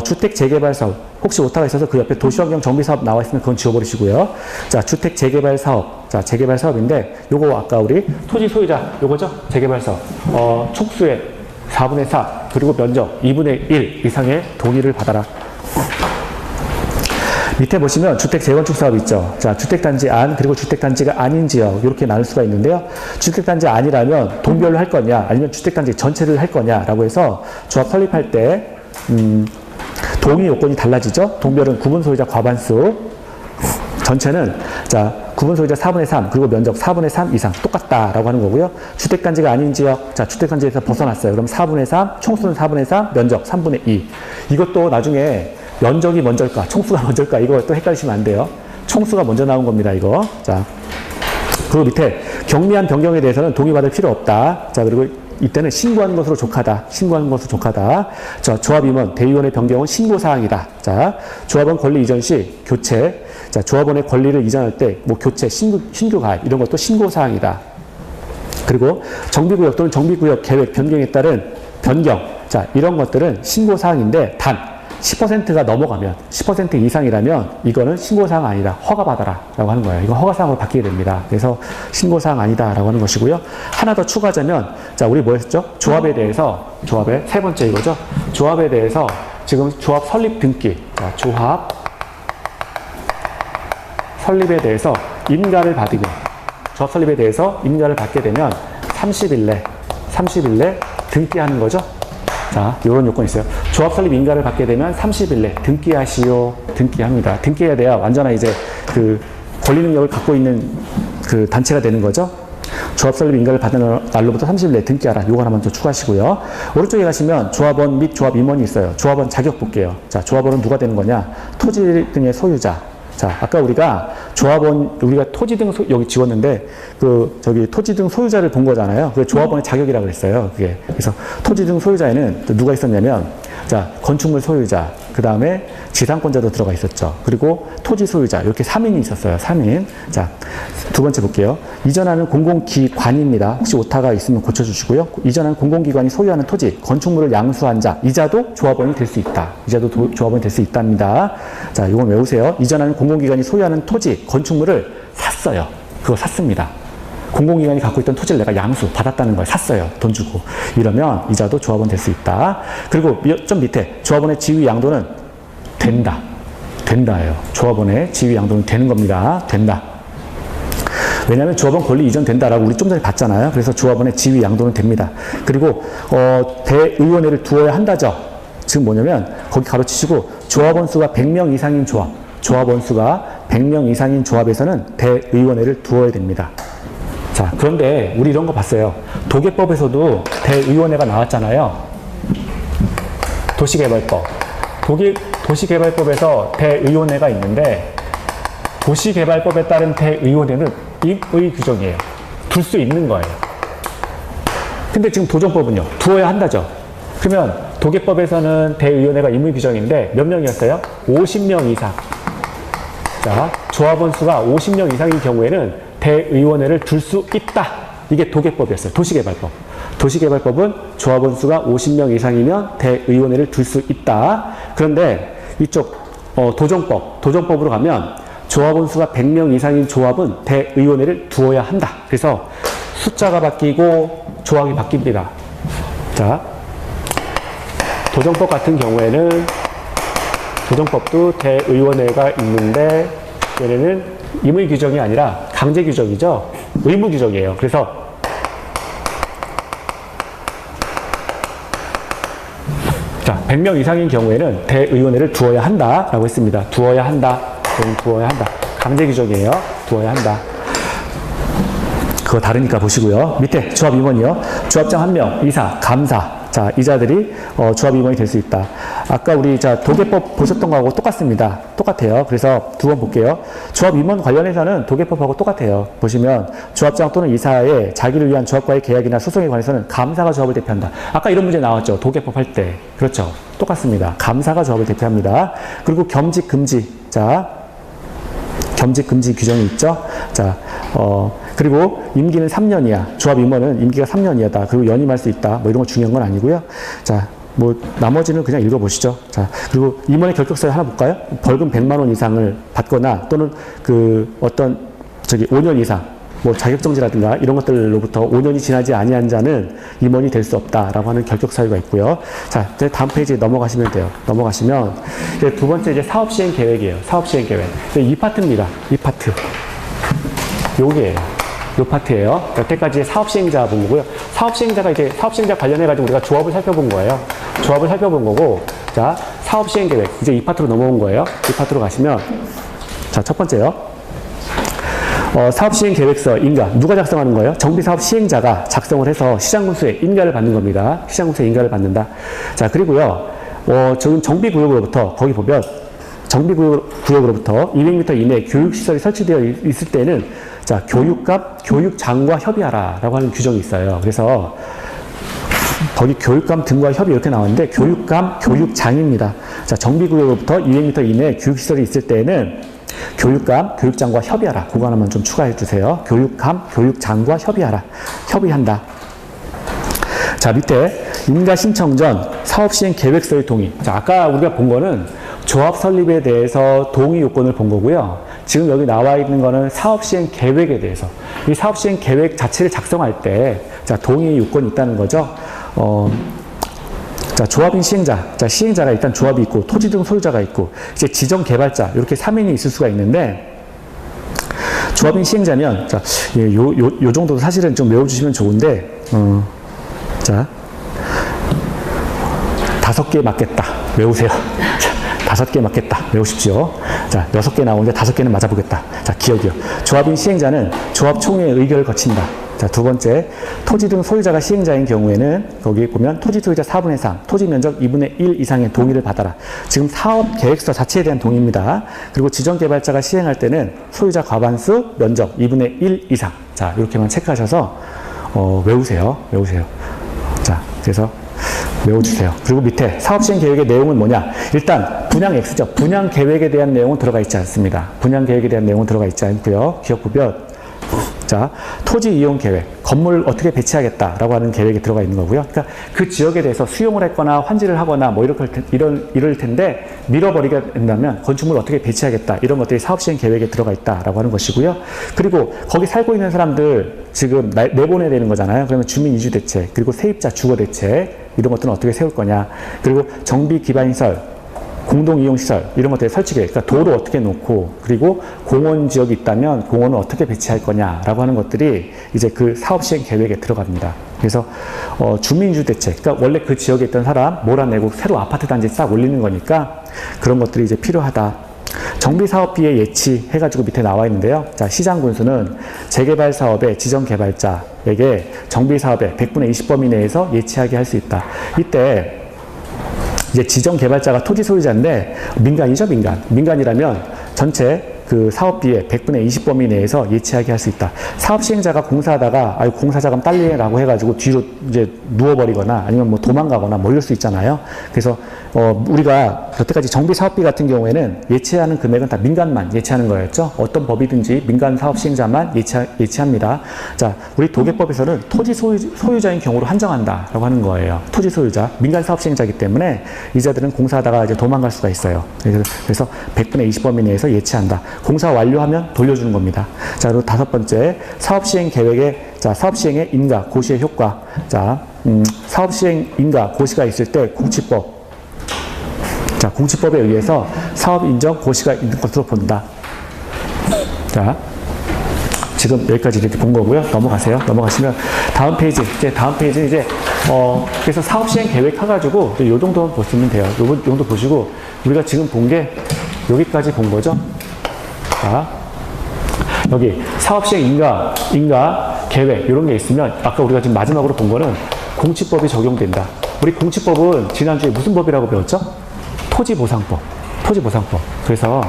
주택 재개발 사업. 혹시 오타가 있어서 그 옆에 도시환경 정비 사업 나와 있으면 그건 지워버리시고요. 자, 주택 재개발 사업. 자, 재개발 사업인데 요거 아까 우리 토지 소유자 요거죠? 재개발 사업. 총수의 4분의 4 그리고 면적 2분의 1 이상의 동의를 받아라. 밑에 보시면 주택 재건축 사업 있죠. 자, 주택단지 안 그리고 주택단지가 아닌 지역 이렇게 나눌 수가 있는데요. 주택단지 아니라면 동별로 할 거냐 아니면 주택단지 전체를 할 거냐라고 해서 조합 설립할 때 동의 요건이 달라지죠. 동별은 구분 소유자 과반수, 전체는 자 구분 소유자 4분의 3 그리고 면적 4분의 3 이상 똑같다라고 하는 거고요. 주택단지가 아닌 지역, 자 주택단지에서 벗어났어요. 그럼 4분의 3, 총수는 4분의 3, 면적 3분의 2. 이것도 나중에 면적이 먼저일까, 총수가 먼저일까, 이거 또 헷갈리시면 안 돼요. 총수가 먼저 나온 겁니다, 이거. 자, 그리고 밑에 경미한 변경에 대해서는 동의받을 필요 없다. 자, 그리고 이때는 신고하는 것으로 족하다. 신고하는 것으로 족하다. 자, 조합 임원, 대의원의 변경은 신고사항이다. 자, 조합원 권리 이전 시 교체. 자, 조합원의 권리를 이전할 때 뭐 교체, 신규 가입 이런 것도 신고사항이다. 그리고 정비구역 또는 정비구역 계획 변경에 따른 변경. 자, 이런 것들은 신고사항인데 단 10%가 넘어가면 10% 이상이라면 이거는 신고사항 아니다. 허가받아라 라고 하는 거예요. 이거 허가사항으로 바뀌게 됩니다. 그래서 신고사항 아니다 라고 하는 것이고요. 하나 더 추가하자면 자, 우리 뭐 했죠? 조합에 대해서 조합의 세 번째 이거죠. 조합에 대해서 지금 조합 설립 등기. 자, 조합 설립에 대해서 인가를 받으면 조합 설립에 대해서 인가를 받게 되면 30일 내 등기하는 거죠. 자, 이런 요건이 있어요. 조합 설립 인가를 받게 되면 30일 내 등기하시오. 등기합니다. 등기해야 돼야 완전한 이제 그 권리 능력을 갖고 있는 그 단체가 되는 거죠. 조합 설립 인가를 받는 날로부터 30일 내 등기하라. 요거 하나만 더 추가하시고요. 오른쪽에 가시면 조합원 및 조합 임원이 있어요. 조합원 자격 볼게요. 자, 조합원은 누가 되는 거냐? 토지 등의 소유자. 자, 아까 우리가 조합원, 우리가 토지 등 여기 지웠는데, 저기 토지 등 소유자를 본 거잖아요. 그게 조합원의 자격이라고 그랬어요. 그게. 그래서 토지 등 소유자에는 또 누가 있었냐면, 자, 건축물 소유자, 그 다음에 지상권자도 들어가 있었죠. 그리고 토지 소유자, 이렇게 3인이 있었어요. 3인. 자, 두 번째 볼게요. 이전하는 공공기관입니다. 혹시 오타가 있으면 고쳐주시고요. 이전하는 공공기관이 소유하는 토지, 건축물을 양수한 자, 이자도 조합원이 될 수 있다. 이자도 조합원이 될 수 있답니다. 자, 이건 외우세요. 이전하는 공공기관이 소유하는 토지, 건축물을 샀어요. 그거 샀습니다. 공공기관이 갖고 있던 토지를 내가 양수 받았다는 걸 샀어요. 돈 주고. 이러면 이자도 조합원 될 수 있다. 그리고 좀 밑에 조합원의 지위 양도는 된다. 된다예요. 조합원의 지위 양도는 되는 겁니다. 된다. 왜냐하면 조합원 권리 이전된다라고 우리 좀 전에 봤잖아요. 그래서 조합원의 지위 양도는 됩니다. 그리고 대의원회를 두어야 한다죠. 지금 뭐냐면 거기 가로치시고 조합원 수가 100명 이상인 조합. 조합원 수가 100명 이상인 조합에서는 대의원회를 두어야 됩니다. 자, 그런데 우리 이런 거 봤어요. 도계법에서도 대의원회가 나왔잖아요. 도시개발법. 도시개발법에서 대의원회가 있는데 도시개발법에 따른 대의원회는 임의 규정이에요. 둘 수 있는 거예요. 근데 지금 도정법은요. 두어야 한다죠. 그러면 도계법에서는 대의원회가 임의 규정인데 몇 명이었어요? 50명 이상. 자, 조합원 수가 50명 이상인 경우에는 대의원회를 둘 수 있다. 이게 도계법이었어요. 도시개발법. 도시개발법은 조합원 수가 50명 이상이면 대의원회를 둘 수 있다. 그런데 이쪽 도정법으로 가면 조합원 수가 100명 이상인 조합은 대의원회를 두어야 한다. 그래서 숫자가 바뀌고 조항이 바뀝니다. 자, 도정법 같은 경우에는 도정법도 대의원회가 있는데 얘네는 임의 규정이 아니라 강제 규정이죠. 의무 규정이에요. 그래서 자, 100명 이상인 경우에는 대의원회를 두어야 한다라고 했습니다. 두어야 한다. 두어야 한다. 강제 규정이에요. 두어야 한다. 그거 다르니까 보시고요. 밑에 조합 임원이요. 조합장 1명, 이사, 감사. 자, 이자들이 조합 임원이 될 수 있다. 아까 우리 도계법 보셨던 거하고 똑같습니다. 똑같아요. 그래서 두 번 볼게요. 조합 임원 관련해서는 도계법하고 똑같아요. 보시면 조합장 또는 이사의 자기를 위한 조합과의 계약이나 소송에 관해서는 감사가 조합을 대표한다. 아까 이런 문제 나왔죠. 도계법 할 때. 그렇죠. 똑같습니다. 감사가 조합을 대표합니다. 그리고 겸직 금지. 자, 겸직 금지 규정이 있죠. 자, 그리고 임기는 3년이야. 조합 임원은 임기가 3년이다. 그리고 연임할 수 있다. 뭐 이런 거 중요한 건 아니고요. 자, 뭐 나머지는 그냥 읽어보시죠. 자, 그리고 임원의 결격서를 하나 볼까요? 벌금 100만 원 이상을 받거나 또는 5년 이상 뭐 자격정지라든가 이런 것들로부터 5년이 지나지 아니한 자는 임원이 될 수 없다라고 하는 결격 사유가 있고요. 자, 이제 다음 페이지에 넘어가시면 돼요. 넘어가시면 이제 두 번째 이제 사업 시행 계획이에요. 사업 시행 계획. 이 파트입니다. 이 파트. 요게요. 요 파트예요. 여태까지 사업 시행자 본 거고요. 사업 시행자 관련해가지고 우리가 조합을 살펴본 거예요. 조합을 살펴본 거고, 자, 사업 시행 계획. 이제 이 파트로 넘어온 거예요. 이 파트로 가시면, 자, 첫 번째요. 사업 시행 계획서 인가. 누가 작성하는 거예요? 정비사업 시행자가 작성을 해서 시장군수에 인가를 받는 겁니다. 시장군수에 인가를 받는다. 자, 그리고요, 지금 정비구역으로부터, 거기 보면, 정비구역으로부터 200m 이내 교육시설이 설치되어 있을 때는 자, 교육장과 협의하라 라고 하는 규정이 있어요. 그래서 거기 교육감 등과 협의 이렇게 나왔는데 교육감, 교육장입니다. 자, 정비구역으로부터 200m 이내 교육시설이 있을 때에는 교육감, 교육장과 협의하라. 그거 하나만 좀 추가해 주세요. 교육감, 교육장과 협의하라. 협의한다. 자, 밑에 인가 신청 전 사업시행 계획서의 동의. 자, 아까 우리가 본 거는 조합 설립에 대해서 동의 요건을 본 거고요. 지금 여기 나와 있는 거는 사업시행 계획에 대해서. 이 사업시행 계획 자체를 작성할 때, 자, 동의 요건이 있다는 거죠. 자, 조합인 시행자. 자, 시행자가 일단 조합이 있고, 토지 등 소유자가 있고, 이제 지정 개발자. 이렇게 3인이 있을 수가 있는데, 조합인 시행자면, 자, 예, 요 정도도 사실은 좀 외워주시면 좋은데, 자, 5개 맞겠다. 외우세요. 자, 5개 맞겠다. 외우십시오. 자, 6개 나오는데 5개는 맞아보겠다. 자, 기억이요. 조합인 시행자는 조합 총회의 의결을 거친다. 자, 두 번째, 토지 등 소유자가 시행자인 경우에는 거기 보면 토지 소유자 4분의 3, 토지 면적 2분의 1 이상의 동의를 받아라. 지금 사업 계획서 자체에 대한 동의입니다. 그리고 지정 개발자가 시행할 때는 소유자 과반수, 면적 2분의 1 이상. 자, 이렇게만 체크하셔서 외우세요. 외우세요. 자, 그래서 외워주세요. 그리고 밑에 사업 시행 계획의 내용은 뭐냐? 일단 분양 X죠. 분양 계획에 대한 내용은 들어가 있지 않습니다. 분양 계획에 대한 내용은 들어가 있지 않고요. 기억 부변. 자, 토지 이용 계획, 건물 어떻게 배치하겠다라고 하는 계획이 들어가 있는 거고요. 그러니까 그 지역에 대해서 수용을 했거나 환지를 하거나 뭐 이럴 텐데 밀어버리게 된다면 건축물을 어떻게 배치하겠다 이런 것들이 사업 시행 계획에 들어가 있다라고 하는 것이고요. 그리고 거기 살고 있는 사람들 지금 내보내야 되는 거잖아요. 그러면 주민 이주 대책, 그리고 세입자 주거 대책 이런 것들은 어떻게 세울 거냐. 그리고 정비 기반 시설, 공동이용시설 이런 것들의 설치 계획, 그러니까 도로 어떻게 놓고 그리고 공원 지역이 있다면 공원을 어떻게 배치할 거냐라고 하는 것들이 이제 그 사업 시행 계획에 들어갑니다. 그래서 주민주 대책, 그러니까 원래 그 지역에 있던 사람 몰아내고 새로 아파트 단지 싹 올리는 거니까 그런 것들이 이제 필요하다. 정비 사업비의 예치 해가지고 밑에 나와 있는데요. 자, 시장 군수는 재개발 사업의 지정 개발자에게 정비 사업의 100분의 20 범위 내에서 예치하게 할 수 있다. 이때 이제 지정 개발자가 토지 소유자인데 민간이죠, 민간. 민간이라면 전체 그 사업비의 100분의 20 범위 내에서 예치하게 할 수 있다. 사업 시행자가 공사하다가 아유 공사 자금 딸리라고 해가지고 뒤로 이제 누워버리거나 아니면 뭐 도망가거나 뭐 이럴 수 있잖아요. 그래서 우리가 여태까지 정비 사업비 같은 경우에는 예치하는 금액은 다 민간만 예치하는 거였죠. 어떤 법이든지 민간 사업 시행자만 예치합니다. 자, 우리 도계법에서는 토지 소유자인 경우로 한정한다라고 하는 거예요. 토지 소유자, 민간 사업 시행자이기 때문에 이자들은 공사하다가 이제 도망갈 수가 있어요. 그래서 100분의 20 범위 내에서 예치한다. 공사 완료하면 돌려주는 겁니다. 자, 그리고 5번째, 사업 시행 계획의 사업 시행의 인가, 고시의 효과. 자, 사업 시행 인가, 고시가 있을 때 공치법. 자, 공치법에 의해서 사업 인정 고시가 있는 것으로 본다. 자, 지금 여기까지 이렇게 본 거고요. 넘어가세요. 넘어가시면 다음 페이지. 이제 다음 페이지는 이제 그래서 사업 시행 계획 해가지고 이 정도만 보시면 돼요. 요 정도 보시고 우리가 지금 본 게 여기까지 본 거죠. 자, 여기 사업 시행 인가 계획 이런 게 있으면 아까 우리가 지금 마지막으로 본 거는 공치법이 적용된다. 우리 공치법은 지난주에 무슨 법이라고 배웠죠? 토지보상법. 토지보상법. 그래서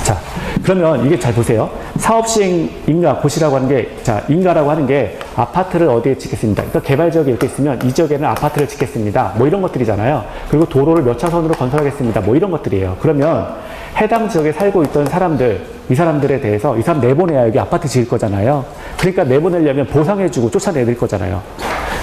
자, 그러면 이게 잘 보세요. 사업 시행 인가 고시라고 하는 게, 자, 인가라고 하는 게 아파트를 어디에 짓겠습니다. 그러니까 개발 지역에 이렇게 있으면 이 지역에는 아파트를 짓겠습니다. 뭐 이런 것들이잖아요. 그리고 도로를 몇 차선으로 건설하겠습니다. 뭐 이런 것들이에요. 그러면 해당 지역에 살고 있던 사람들, 이 사람들에 대해서 이 사람 내보내야 여기 아파트 지을 거잖아요. 그러니까 내보내려면 보상해주고 쫓아내릴 거잖아요.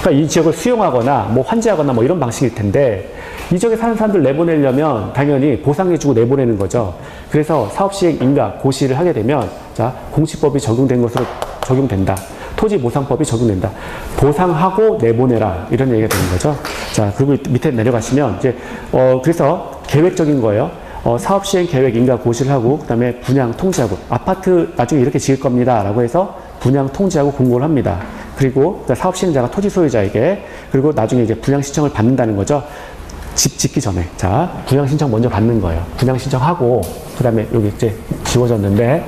그러니까 이 지역을 수용하거나 뭐 환지하거나 뭐 이런 방식일 텐데 이 지역에 사는 사람들 내보내려면 당연히 보상해주고 내보내는 거죠. 그래서 사업시행 인가 고시를 하게 되면 자, 공시법이 적용된 것으로 적용된다. 토지보상법이 적용된다. 보상하고 내보내라 이런 얘기가 되는 거죠. 자, 그리고 밑에 내려가시면 이제 그래서 계획적인 거예요. 사업시행 계획 인가 고시를 하고 그다음에 분양 통지하고 아파트 나중에 이렇게 지을 겁니다라고 해서 분양 통지하고 공고를 합니다. 그리고 사업 시행자가 토지 소유자에게 그리고 나중에 이제 분양 신청을 받는다는 거죠. 집 짓기 전에 자 분양 신청 먼저 받는 거예요. 분양 신청하고 그다음에 여기 이제 지워졌는데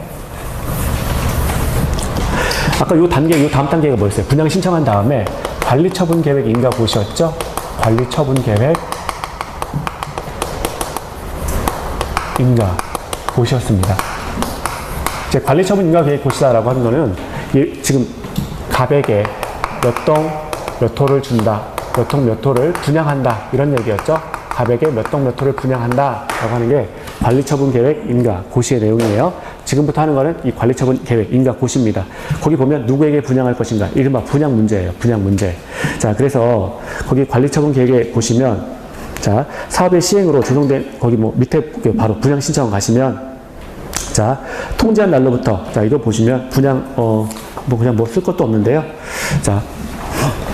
아까 요 다음 단계가 뭐였어요? 분양 신청한 다음에 관리처분 계획 인가 고시였죠. 관리처분 계획 인가 고시였습니다. 이제 관리처분 인가 계획 고시다라고 하는 거는 지금 갑에게 몇 동 몇 호를 준다, 몇 동 몇 호를 분양한다, 이런 얘기였죠. 갑에게 몇 동 몇 호를 분양한다 라고 하는 게 관리처분 계획 인가 고시의 내용이에요. 지금부터 하는 거는 이 관리처분 계획 인가 고시입니다. 거기 보면 누구에게 분양할 것인가, 이른바 분양 문제예요. 분양 문제. 자, 그래서 거기 관리처분 계획에 보시면, 자, 사업의 시행으로 조성된, 거기 뭐 밑에 바로 분양 신청 가시면, 자, 통지한 날로부터, 자, 이거 보시면 분양, 뭐 그냥 뭐 쓸 것도 없는데요. 자,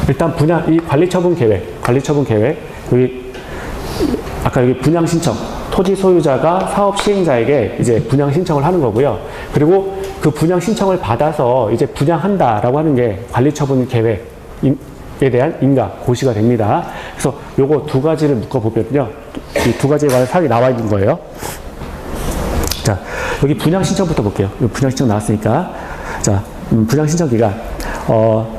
일단 이 관리처분 계획, 여기, 아까 여기 분양 신청, 토지 소유자가 사업 시행자에게 이제 분양 신청을 하는 거고요. 그리고 그 분양 신청을 받아서 이제 분양한다라고 하는 게 관리처분 계획에 대한 인가 고시가 됩니다. 그래서 요거 두 가지를 묶어보면요, 이 두 가지에 관한 사항이 나와 있는 거예요. 자, 여기 분양 신청부터 볼게요. 분양 신청 나왔으니까. 자, 분양 신청 기간.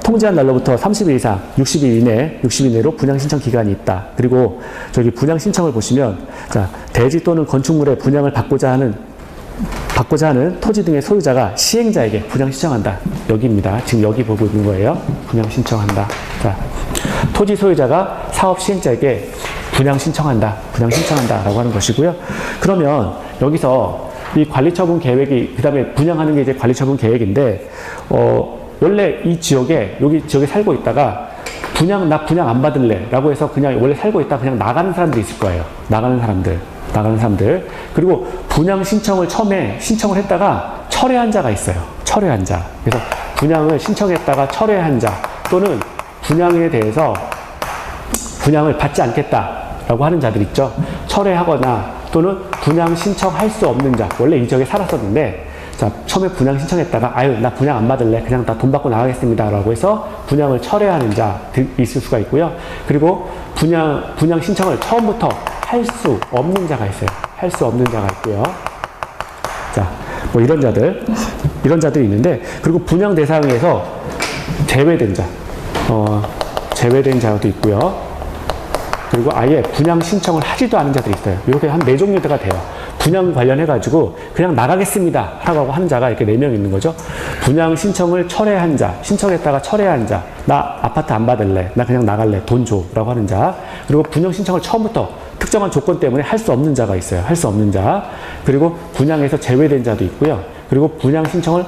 통지한 날로부터 30일 이상, 60일 이내로 분양 신청 기간이 있다. 그리고 저기 분양 신청을 보시면, 자, 대지 또는 건축물의 분양을 받고자 하는 토지 등의 소유자가 시행자에게 분양 신청한다. 여기입니다. 지금 여기 보고 있는 거예요. 분양 신청한다. 자, 토지 소유자가 사업 시행자에게 분양 신청한다라고 하는 것이고요. 그러면 여기서 이 관리처분 계획이, 그 다음에 분양하는 게 이제 관리처분 계획인데, 원래 이 지역에, 여기 지역에 살고 있다가, 나 분양 안 받을래 라고 해서 그냥 원래 살고 있다가 그냥 나가는 사람들이 있을 거예요. 나가는 사람들. 그리고 분양 신청을 처음에 신청을 했다가 철회한 자가 있어요. 철회한 자. 그래서 분양을 신청했다가 철회한 자, 또는 분양에 대해서 분양을 받지 않겠다라고 하는 자들 있죠. 철회하거나 또는 분양 신청할 수 없는 자, 원래 이 지역에 살았었는데, 자, 처음에 분양 신청했다가, 나 분양 안 받을래, 그냥 나 돈 받고 나가겠습니다 라고 해서 분양을 철회하는 자들 있을 수가 있고요. 그리고 분양 신청을 처음부터 할 수 없는 자가 있어요. 할 수 없는 자가 있고요. 자, 뭐 이런 자들이 있는데, 그리고 분양 대상에서 제외된 자도 있고요. 그리고 아예 분양 신청을 하지도 않은 자들이 있어요. 이렇게 한 4종류가 돼요. 분양 관련해가지고 그냥 나가겠습니다 라고 하는 자가 이렇게 4명 있는 거죠. 분양 신청을 철회한 자, 신청했다가 철회한 자, 나 아파트 안 받을래, 나 그냥 나갈래, 돈 줘 라고 하는 자. 그리고 분양 신청을 처음부터 특정한 조건 때문에 할 수 없는 자가 있어요. 할 수 없는 자. 그리고 분양에서 제외된 자도 있고요. 그리고 분양 신청을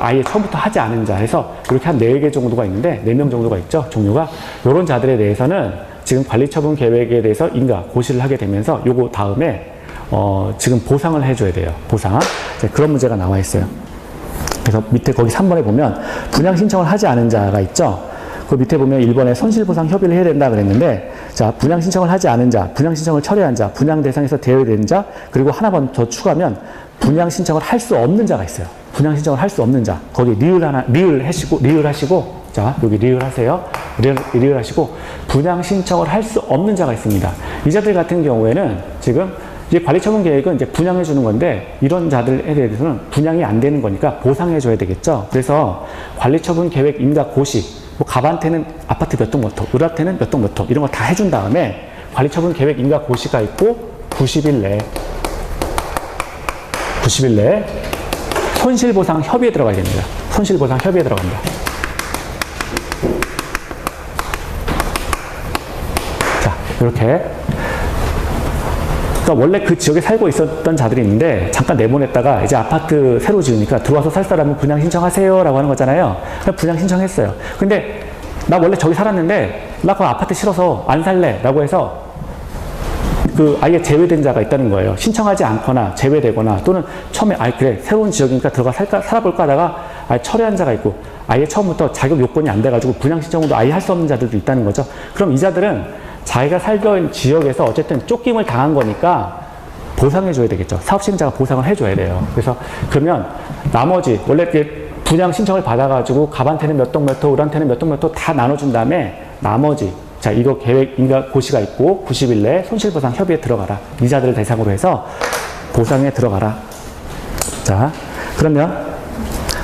아예 처음부터 하지 않은 자 해서 이렇게 한 4개 정도가 있는데, 4명 정도가 있죠, 종류가. 이런 자들에 대해서는 지금 관리처분 계획에 대해서 인가 고시를 하게 되면서 요거 다음에 지금 보상을 해줘야 돼요. 보상. 그런 문제가 나와 있어요. 그래서 밑에 거기 3번에 보면 분양 신청을 하지 않은 자가 있죠. 그 밑에 보면 1번에 손실보상 협의를 해야 된다 그랬는데, 자, 분양 신청을 하지 않은 자, 분양 신청을 철회한 자, 분양 대상에서 제외된 자, 그리고 하나 더 추가하면 분양 신청을 할 수 없는 자가 있어요. 분양 신청을 할 수 없는 자. 거기 리을 하시고, 자, 여기 리을 하세요. 리을 하시고, 분양 신청을 할 수 없는 자가 있습니다. 이 자들 같은 경우에는 지금 이제 관리처분 계획은 이제 분양해 주는 건데, 이런 자들에 대해서는 분양이 안 되는 거니까 보상해 줘야 되겠죠. 그래서 관리처분 계획 인가 고시, 뭐 갑한테는 아파트 몇 동 몇 호, 을한테는 몇 동 몇 호, 이런 거 다 해준 다음에 관리처분 계획 인가 고시가 있고 90일 내에 손실보상 협의에 들어가야 됩니다. 손실보상 협의에 들어간다. 자, 이렇게. 그러니까 원래 그 지역에 살고 있었던 자들이 있는데 잠깐 내보냈다가 이제 아파트 새로 지으니까 들어와서 살 사람은 분양 신청하세요 라고 하는 거잖아요. 그냥 분양 신청했어요. 근데 나 원래 저기 살았는데 나 그 아파트 싫어서 안 살래 라고 해서 그 아예 제외된 자가 있다는 거예요. 신청하지 않거나 제외되거나, 또는 처음에 그래 새로운 지역이니까 들어가 살아볼까 하다가 아예 철회한 자가 있고, 아예 처음부터 자격 요건이 안 돼가지고 분양 신청도 아예 할 수 없는 자들도 있다는 거죠. 그럼 이 자들은 자기가 살던 지역에서 어쨌든 쫓김을 당한 거니까 보상해 줘야 되겠죠. 사업 시행자가 보상을 해줘야 돼요. 그래서 그러면 나머지 원래 분양 신청을 받아가지고 갑한테는 몇 동 몇 호, 을한테는 몇 동 몇 호 다 나눠준 다음에 나머지, 자, 이거 계획 인가 고시가 있고 90일 내에 손실보상 협의에 들어가라. 이 자들을 대상으로 해서 보상에 들어가라. 자, 그러면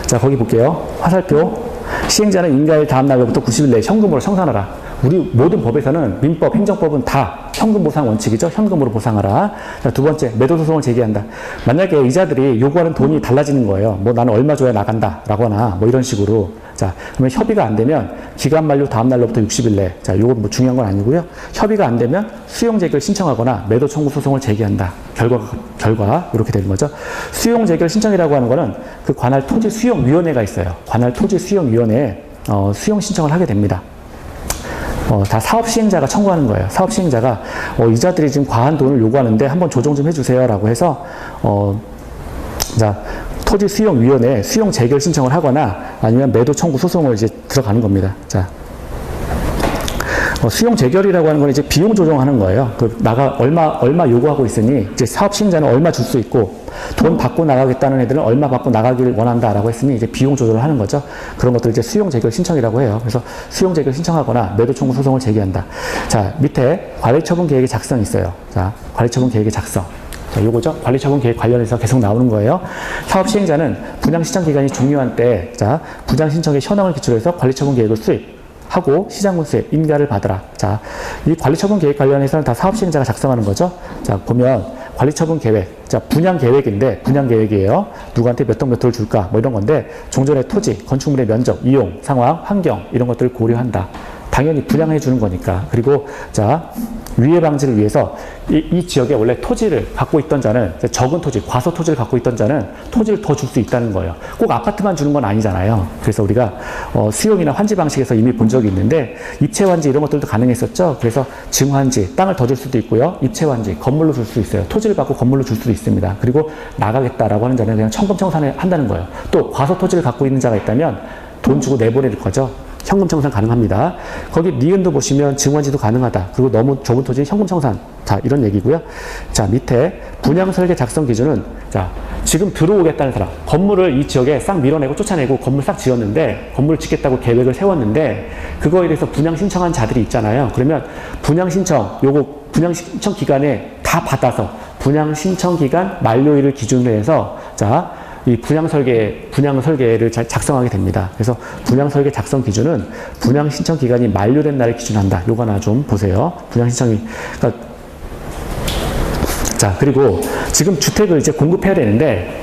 자, 거기 볼게요. 화살표. 시행자는 인가일 다음 날로부터 90일 내에 현금으로 청산하라. 우리 모든 법에서는 민법, 행정법은 다 현금 보상 원칙이죠. 현금으로 보상하라. 자, 두 번째, 매도 소송을 제기한다. 만약에 이자들이 요구하는 돈이 달라지는 거예요. 뭐 나는 얼마 줘야 나간다. 라거나 뭐 이런 식으로. 자, 그러면 협의가 안 되면 기간 만료 다음 날로부터 60일 내. 자, 요건 뭐 중요한 건 아니고요. 협의가 안 되면 수용 재결 신청하거나 매도 청구 소송을 제기한다. 결과 이렇게 되는 거죠. 수용 재결 신청이라고 하는 거는 그 관할 토지 수용 위원회가 있어요. 관할 토지 수용 위원회에 수용 신청을 하게 됩니다. 다 사업 시행자가 청구하는 거예요. 사업 시행자가 이자들이 지금 과한 돈을 요구하는데 한번 조정 좀 해주세요라고 해서 자, 토지 수용 위원회에 수용 재결 신청을 하거나 아니면 매도 청구 소송을 이제 들어가는 겁니다. 자, 수용 재결이라고 하는 건 이제 비용 조정하는 거예요. 얼마 요구하고 있으니 이제 사업 시행자는 얼마 줄 수 있고 돈 받고 나가겠다는 애들은 얼마 받고 나가길 원한다라고 했으니 이제 비용 조절을 하는 거죠. 그런 것들 이제 수용 재결 신청이라고 해요. 그래서 수용 재결 신청하거나 매도 청구 소송을 제기한다. 자, 밑에 관리처분 계획의 작성이 있어요. 자, 관리처분 계획의 작성. 자, 요거죠. 관리처분 계획 관련해서 계속 나오는 거예요. 사업 시행자는 분양 신청 기간이 종료한 때, 자, 분양 신청의 현황을 기초로 해서 관리처분 계획을 수립하고 시장군수의 인가를 받으라. 자, 이 관리처분 계획 관련해서는 다 사업 시행자가 작성하는 거죠. 자, 보면 관리처분 계획, 자, 분양 계획인데 분양 계획이에요. 누구한테 몇 동 몇 호를 줄까? 뭐 이런 건데 종전의 토지, 건축물의 면적, 이용, 상황, 환경 이런 것들을 고려한다. 당연히 분양해 주는 거니까. 그리고 자, 위해 방지를 위해서 이 지역에 원래 토지를 갖고 있던 자는 적은 토지, 과소 토지를 갖고 있던 자는 토지를 더 줄 수 있다는 거예요. 꼭 아파트만 주는 건 아니잖아요. 그래서 우리가 수용이나 환지 방식에서 이미 본 적이 있는데 입체 환지 이런 것들도 가능했었죠. 그래서 증환지, 땅을 더 줄 수도 있고요. 입체 환지, 건물로 줄 수도 있어요. 토지를 갖고 건물로 줄 수도 있습니다. 그리고 나가겠다라고 하는 자는 그냥 청금청산을 한다는 거예요. 또 과소 토지를 갖고 있는 자가 있다면 돈 주고 내보낼 거죠. 현금 청산 가능합니다. 거기 니은도 보시면 증환지도 가능하다. 그리고 너무 좁은 토지는 현금 청산. 자, 이런 얘기고요. 자, 밑에 분양 설계 작성 기준은 자, 지금 들어오겠다는 사람, 건물을 이 지역에 싹 밀어내고 쫓아내고 건물 싹 지었는데 건물을 짓겠다고 계획을 세웠는데 그거에 대해서 분양 신청한 자들이 있잖아요. 그러면 분양 신청 기간에 다 받아서 분양 신청 기간 만료일을 기준으로 해서 자, 이 분양 설계를 작성하게 됩니다. 그래서 분양 설계 작성 기준은 분양 신청 기간이 만료된 날을 기준한다. 요거 하나 좀 보세요. 분양 신청이, 자, 그리고 지금 주택을 이제 공급해야 되는데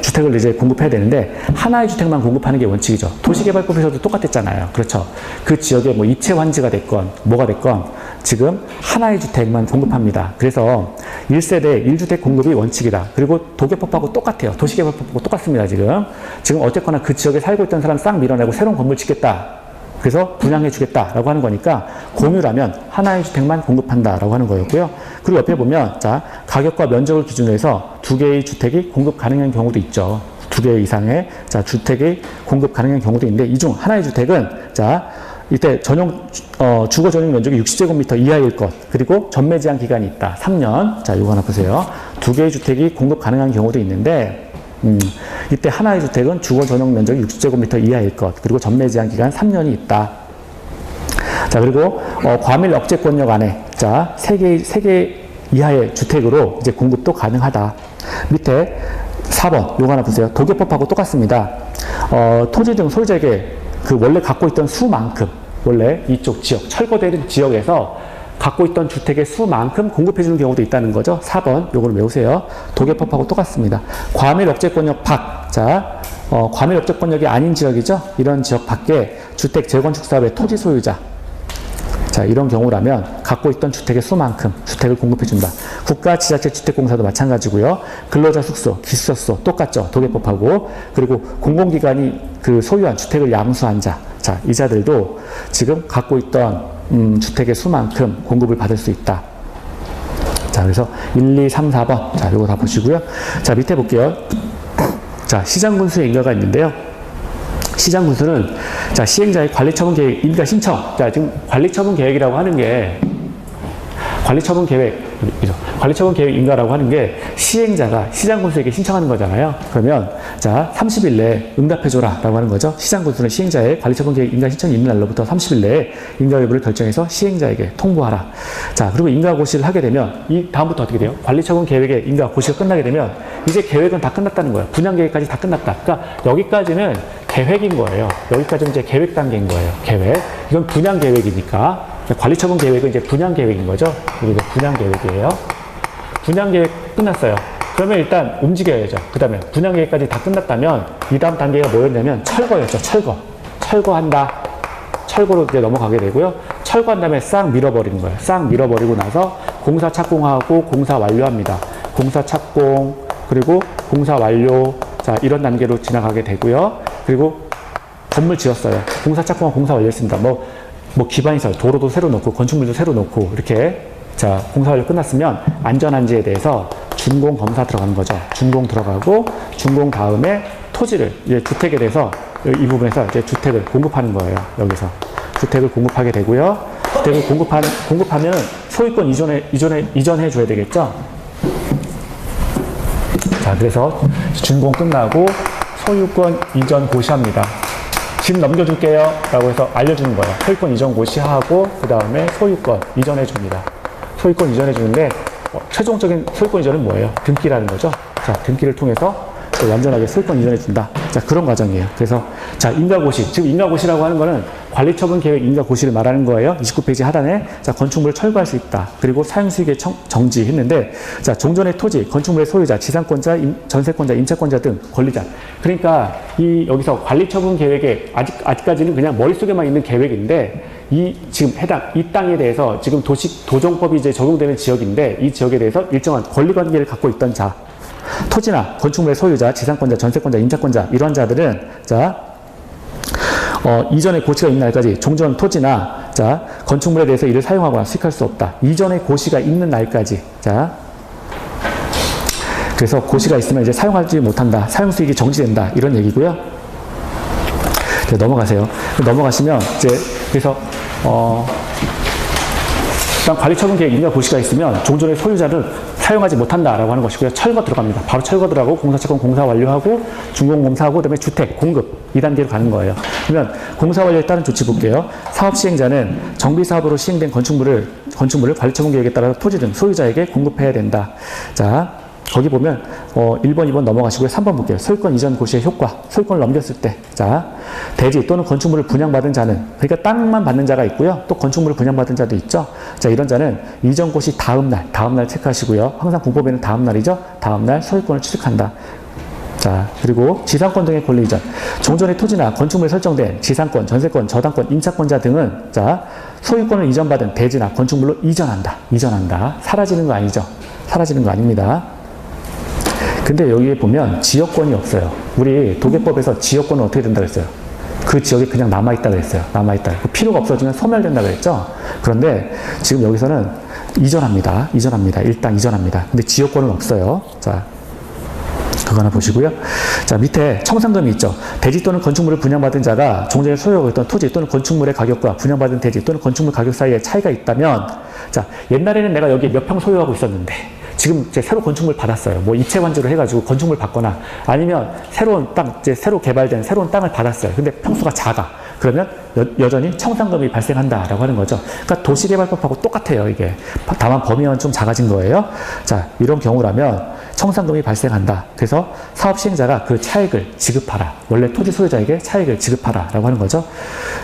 하나의 주택만 공급하는 게 원칙이죠. 도시개발법에서도 똑같았잖아요. 그렇죠. 그 지역에 뭐 입체 환지가 됐건 뭐가 됐건 지금 하나의 주택만 공급합니다. 그래서 1세대 1주택 공급이 원칙이다. 그리고 도계법하고 똑같아요. 도시개발법하고 똑같습니다. 지금 어쨌거나 그 지역에 살고 있던 사람 싹 밀어내고 새로운 건물 짓겠다. 그래서 분양해 주겠다라고 하는 거니까 공유라면 하나의 주택만 공급한다라고 하는 거였고요. 그리고 옆에 보면 자, 가격과 면적을 기준으로 해서 2개의 주택이 공급 가능한 경우도 있죠. 2개 이상의 자, 주택이 공급 가능한 경우도 있는데 이 중 하나의 주택은 자, 이때 주거 전용 면적이 60제곱미터 이하일 것, 그리고 전매 제한 기간이 있다. 3년. 자, 이거 하나 보세요. 2개의 주택이 공급 가능한 경우도 있는데 이때 하나의 주택은 주거 전용 면적이 60제곱미터 이하일 것, 그리고 전매 제한 기간 3년이 있다. 자, 그리고 과밀 억제권역 안에 자, 3개 이하의 주택으로 이제 공급도 가능하다. 밑에 4번 요거 하나 보세요. 도계법하고 똑같습니다. 토지 등 소유자에게 그 원래 갖고 있던 수만큼, 원래 이쪽 지역, 철거되는 지역에서 갖고 있던 주택의 수만큼 공급해주는 경우도 있다는 거죠. 4번 요거를 외우세요. 도계법하고 똑같습니다. 과밀 억제권역 밖, 자, 과밀 억제권역이 아닌 지역이죠. 이런 지역 밖에 주택 재건축 사업의 토지 소유자, 자, 이런 경우라면 갖고 있던 주택의 수만큼 주택을 공급해준다. 국가 지자체 주택공사도 마찬가지고요. 근로자 숙소, 기숙사 숙소 똑같죠. 도계법하고. 그리고 공공기관이 그 소유한 주택을 양수한 자, 자, 이 자들도 지금 갖고 있던 주택의 수만큼 공급을 받을 수 있다. 자, 그래서 1, 2, 3, 4번. 자, 요거 다 보시고요. 자, 밑에 볼게요. 자, 시장군수의 인가가 있는데요. 시장군수는 자, 시행자의 관리처분 계획 인가 신청. 자, 지금 관리처분 계획이라고 하는 게 관리처분 계획 인가라고 하는 게 시행자가 시장군수에게 신청하는 거잖아요. 그러면 자, 30일 내에 응답해줘라 라고 하는 거죠. 시장군수는 시행자의 관리처분 계획 인가 신청이 있는 날로부터 30일 내에 인가 여부를 결정해서 시행자에게 통보하라. 자, 그리고 인가 고시를 하게 되면 이 다음부터 어떻게 돼요? 관리처분 계획의 인가 고시가 끝나게 되면 이제 계획은 다 끝났다는 거예요. 분양 계획까지 다 끝났다. 그러니까 여기까지는 계획인 거예요. 여기까지는 이제 계획 단계인 거예요. 계획. 이건 분양 계획이니까. 관리처분 계획은 이제 분양 계획인 거죠. 이게 분양 계획이에요. 분양 계획 끝났어요. 그러면 일단 움직여야죠. 그 다음에 분양 계획까지 다 끝났다면 이 다음 단계가 뭐였냐면 철거였죠. 철거한다. 철거로 이제 넘어가게 되고요. 철거한 다음에 싹 밀어버리는 거예요. 싹 밀어버리고 나서 공사 착공하고 공사 완료합니다. 공사 착공 그리고 공사 완료 자 이런 단계로 지나가게 되고요. 그리고 건물 지었어요. 공사 착공하고 공사 완료했습니다. 뭐 기반시설 도로도 새로 놓고 건축물도 새로 놓고 이렇게 자 공사 완료 끝났으면 안전한지에 대해서 준공 검사 들어가는 거죠. 준공 들어가고 준공 다음에 토지를 이제 주택에 대해서 이 부분에서 이제 주택을 공급하는 거예요. 여기서 주택을 공급하게 되고요. 주택을 공급하면 소유권 이전해 줘야 되겠죠. 자 그래서 준공 끝나고 소유권 이전 고시합니다. 집 넘겨줄게요 라고 해서 알려주는 거예요. 소유권 이전 고시하고 그 다음에 소유권 이전해 줍니다. 소유권 이전해 주는데 최종적인 소유권 이전은 뭐예요? 등기라는 거죠. 자 등기를 통해서 완전하게 소유권 이전해 준다. 자 그런 과정이에요. 그래서 자 인가고시 즉 인가고시라고 하는 거는 관리처분 계획 인가고시를 말하는 거예요. 29페이지 하단에 자 건축물을 철거할 수 있다. 그리고 사용수익의 정지했는데 자 종전의 토지 건축물의 소유자 지상권자 전세권자 임차권자 등 권리자 그러니까 이 여기서 관리처분 계획에 아직까지는 그냥 머릿속에만 있는 계획인데 이 지금 이 땅에 대해서 지금 도정법이 이제 적용되는 지역인데 이 지역에 대해서 일정한 권리관계를 갖고 있던 자 토지나 건축물의 소유자, 지상권자, 전세권자, 임차권자 이런 자들은 자 이전의 고시가 있는 날까지 종전 토지나 자 건축물에 대해서 이를 사용하거나 수익할 수 없다. 이전의 고시가 있는 날까지 자 그래서 고시가 있으면 이제 사용하지 못한다. 사용 수익이 정지된다. 이런 얘기고요. 자, 넘어가세요. 넘어가시면 이제 그래서 일단 관리처분 계획 인가 고시가 있으면 종전의 소유자는 사용하지 못한다라고 하는 것이고요. 철거 들어갑니다. 바로 철거 들어가고 공사 착공 공사 완료하고 준공 검사하고 그다음에 주택 공급 2단계로 가는 거예요. 그러면 공사 완료에 따른 조치 볼게요. 사업 시행자는 정비 사업으로 시행된 건축물을 관리처분 계획에 따라 토지 등 소유자에게 공급해야 된다. 자 거기 보면 1번, 2번 넘어가시고요. 3번 볼게요. 소유권 이전 고시의 효과. 소유권을 넘겼을 때. 자, 대지 또는 건축물을 분양받은 자는 그러니까 땅만 받는 자가 있고요. 또 건축물을 분양받은 자도 있죠. 자, 이런 자는 이전 고시 다음 날 체크하시고요. 항상 공법에는 다음 날이죠. 다음 날 소유권을 취득한다. 자, 그리고 지상권 등의 권리 이전. 종전의 토지나 건축물에 설정된 지상권, 전세권, 저당권, 임차권자 등은 자, 소유권을 이전받은 대지나 건축물로 이전한다. 사라지는 거 아니죠. 사라지는 거 아닙니다. 근데 여기에 보면 지역권이 없어요. 우리 도계법에서 지역권은 어떻게 된다고 했어요? 그 지역이 그냥 남아있다고 했어요. 남아있다. 필요가 없어지면 소멸된다고 했죠? 그런데 지금 여기서는 이전합니다. 일단 이전합니다. 근데 지역권은 없어요. 자, 그거 하나 보시고요. 자, 밑에 청산금이 있죠. 대지 또는 건축물을 분양받은 자가 종전에 소유하고 있던 토지 또는 건축물의 가격과 분양받은 대지 또는 건축물 가격 사이에 차이가 있다면 자, 옛날에는 내가 여기 몇 평 소유하고 있었는데 지금 이제 새로 건축물 받았어요. 뭐 이체관주로 해가지고 건축물 받거나 아니면 새로운 땅, 이제 새로 개발된 새로운 땅을 받았어요. 근데 평수가 작아. 그러면 여전히 청산금이 발생한다라고 하는 거죠. 그러니까 도시개발법하고 똑같아요, 이게. 다만 범위는 좀 작아진 거예요. 자, 이런 경우라면 청산금이 발생한다. 그래서 사업 시행자가 그 차익을 지급하라. 원래 토지 소유자에게 차익을 지급하라라고 하는 거죠.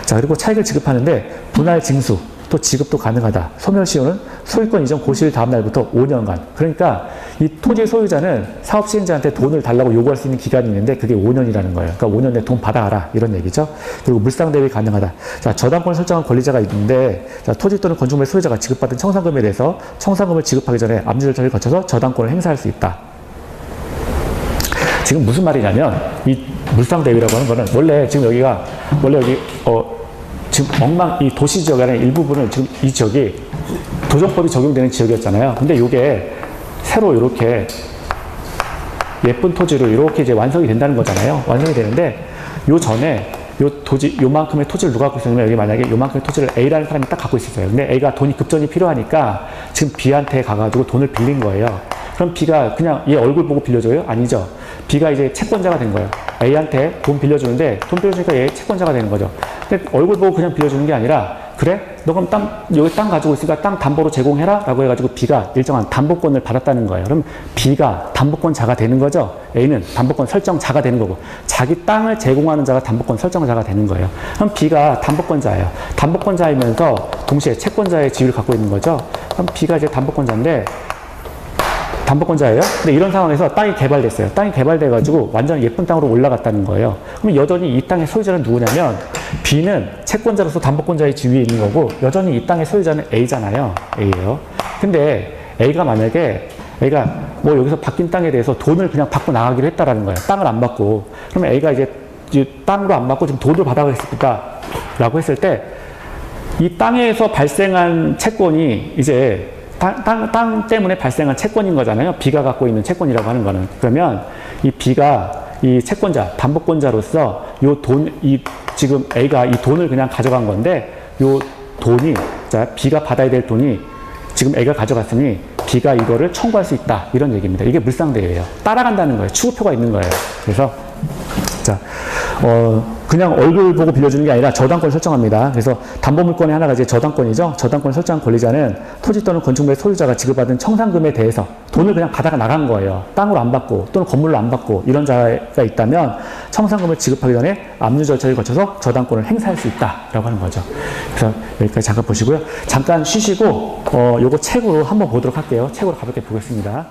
자, 그리고 차익을 지급하는데 분할 징수. 또 지급도 가능하다. 소멸시효는 소유권 이전 고시일 다음 날부터 5년간. 그러니까 이 토지 소유자는 사업 시행자한테 돈을 달라고 요구할 수 있는 기간이 있는데 그게 5년이라는 거예요. 그러니까 5년 내에 돈 받아가라. 이런 얘기죠. 그리고 물상 대위 가능하다. 자, 저당권을 설정한 권리자가 있는데 자, 토지 또는 건축물의 소유자가 지급받은 청산금에 대해서 청산금을 지급하기 전에 압류 절차를 거쳐서 저당권을 행사할 수 있다. 지금 무슨 말이냐면 이 물상 대위라고 하는 거는 원래 여기 지금 이 도시 지역 안에 일부분은 지금 이 지역이 도정법이 적용되는 지역이었잖아요. 근데 이게 새로 이렇게 예쁜 토지로 이렇게 이제 완성이 된다는 거잖아요. 완성이 되는데 요 전에 요만큼의 토지를 누가 갖고 있었냐면 여기 만약에 요만큼의 토지를 A라는 사람이 딱 갖고 있었어요. 근데 A가 돈이 급전이 필요하니까 지금 B한테 가가지고 돈을 빌린 거예요. 그럼 B가 그냥 얘 얼굴 보고 빌려줘요? 아니죠. B가 이제 채권자가 된 거예요. A한테 돈 빌려주는데 돈 빌려주니까 얘 채권자가 되는 거죠. 근데 얼굴 보고 그냥 빌려주는 게 아니라 그래? 너 그럼 여기 땅 가지고 있으니까 땅 담보로 제공해라? 라고 해가지고 B가 일정한 담보권을 받았다는 거예요. 그럼 B가 담보권자가 되는 거죠. A는 담보권 설정자가 되는 거고, 자기 땅을 제공하는 자가 담보권 설정자가 되는 거예요. 그럼 B가 담보권자예요. 담보권자이면서 동시에 채권자의 지위를 갖고 있는 거죠. 그럼 B가 이제 담보권자인데, 담보권자예요. 근데 이런 상황에서 땅이 개발됐어요. 땅이 개발돼가지고 완전 예쁜 땅으로 올라갔다는 거예요. 그럼 여전히 이 땅의 소유자는 누구냐면 B는 채권자로서 담보권자의 지위에 있는 거고, 여전히 이 땅의 소유자는 A잖아요. A예요. 근데 A가 만약에 뭐 여기서 바뀐 땅에 대해서 돈을 그냥 받고 나가기로 했다라는 거예요. 땅을 안 받고. 그러면 A가 이제 땅으로 안 받고 지금 돈을 받아가겠습니다. 라고 했을 때 이 땅에서 발생한 채권이 이제 땅 때문에 발생한 채권인 거잖아요. B가 갖고 있는 채권이라고 하는 거는. 그러면 이 B가 이 채권자, 담보권자로서 지금 A가 이 돈을 그냥 가져간 건데, 요 돈이, 자, B가 받아야 될 돈이 지금 A가 가져갔으니 B가 이거를 청구할 수 있다. 이런 얘기입니다. 이게 물상대예요. 따라간다는 거예요. 추구표가 있는 거예요. 그래서, 자, 그냥 얼굴 보고 빌려주는 게 아니라 저당권을 설정합니다. 그래서 담보물권의 하나가 이제 저당권이죠. 저당권을 설정한 권리자는 토지 또는 건축물의 소유자가 지급받은 청산금에 대해서 돈을 그냥 받아가 나간 거예요. 땅으로 안 받고 또는 건물로 안 받고 이런 자가 있다면 청산금을 지급하기 전에 압류 절차를 거쳐서 저당권을 행사할 수 있다라고 하는 거죠. 그래서 여기까지 잠깐 보시고요. 잠깐 쉬시고 요거 책으로 한번 보도록 할게요. 책으로 가볍게 보겠습니다.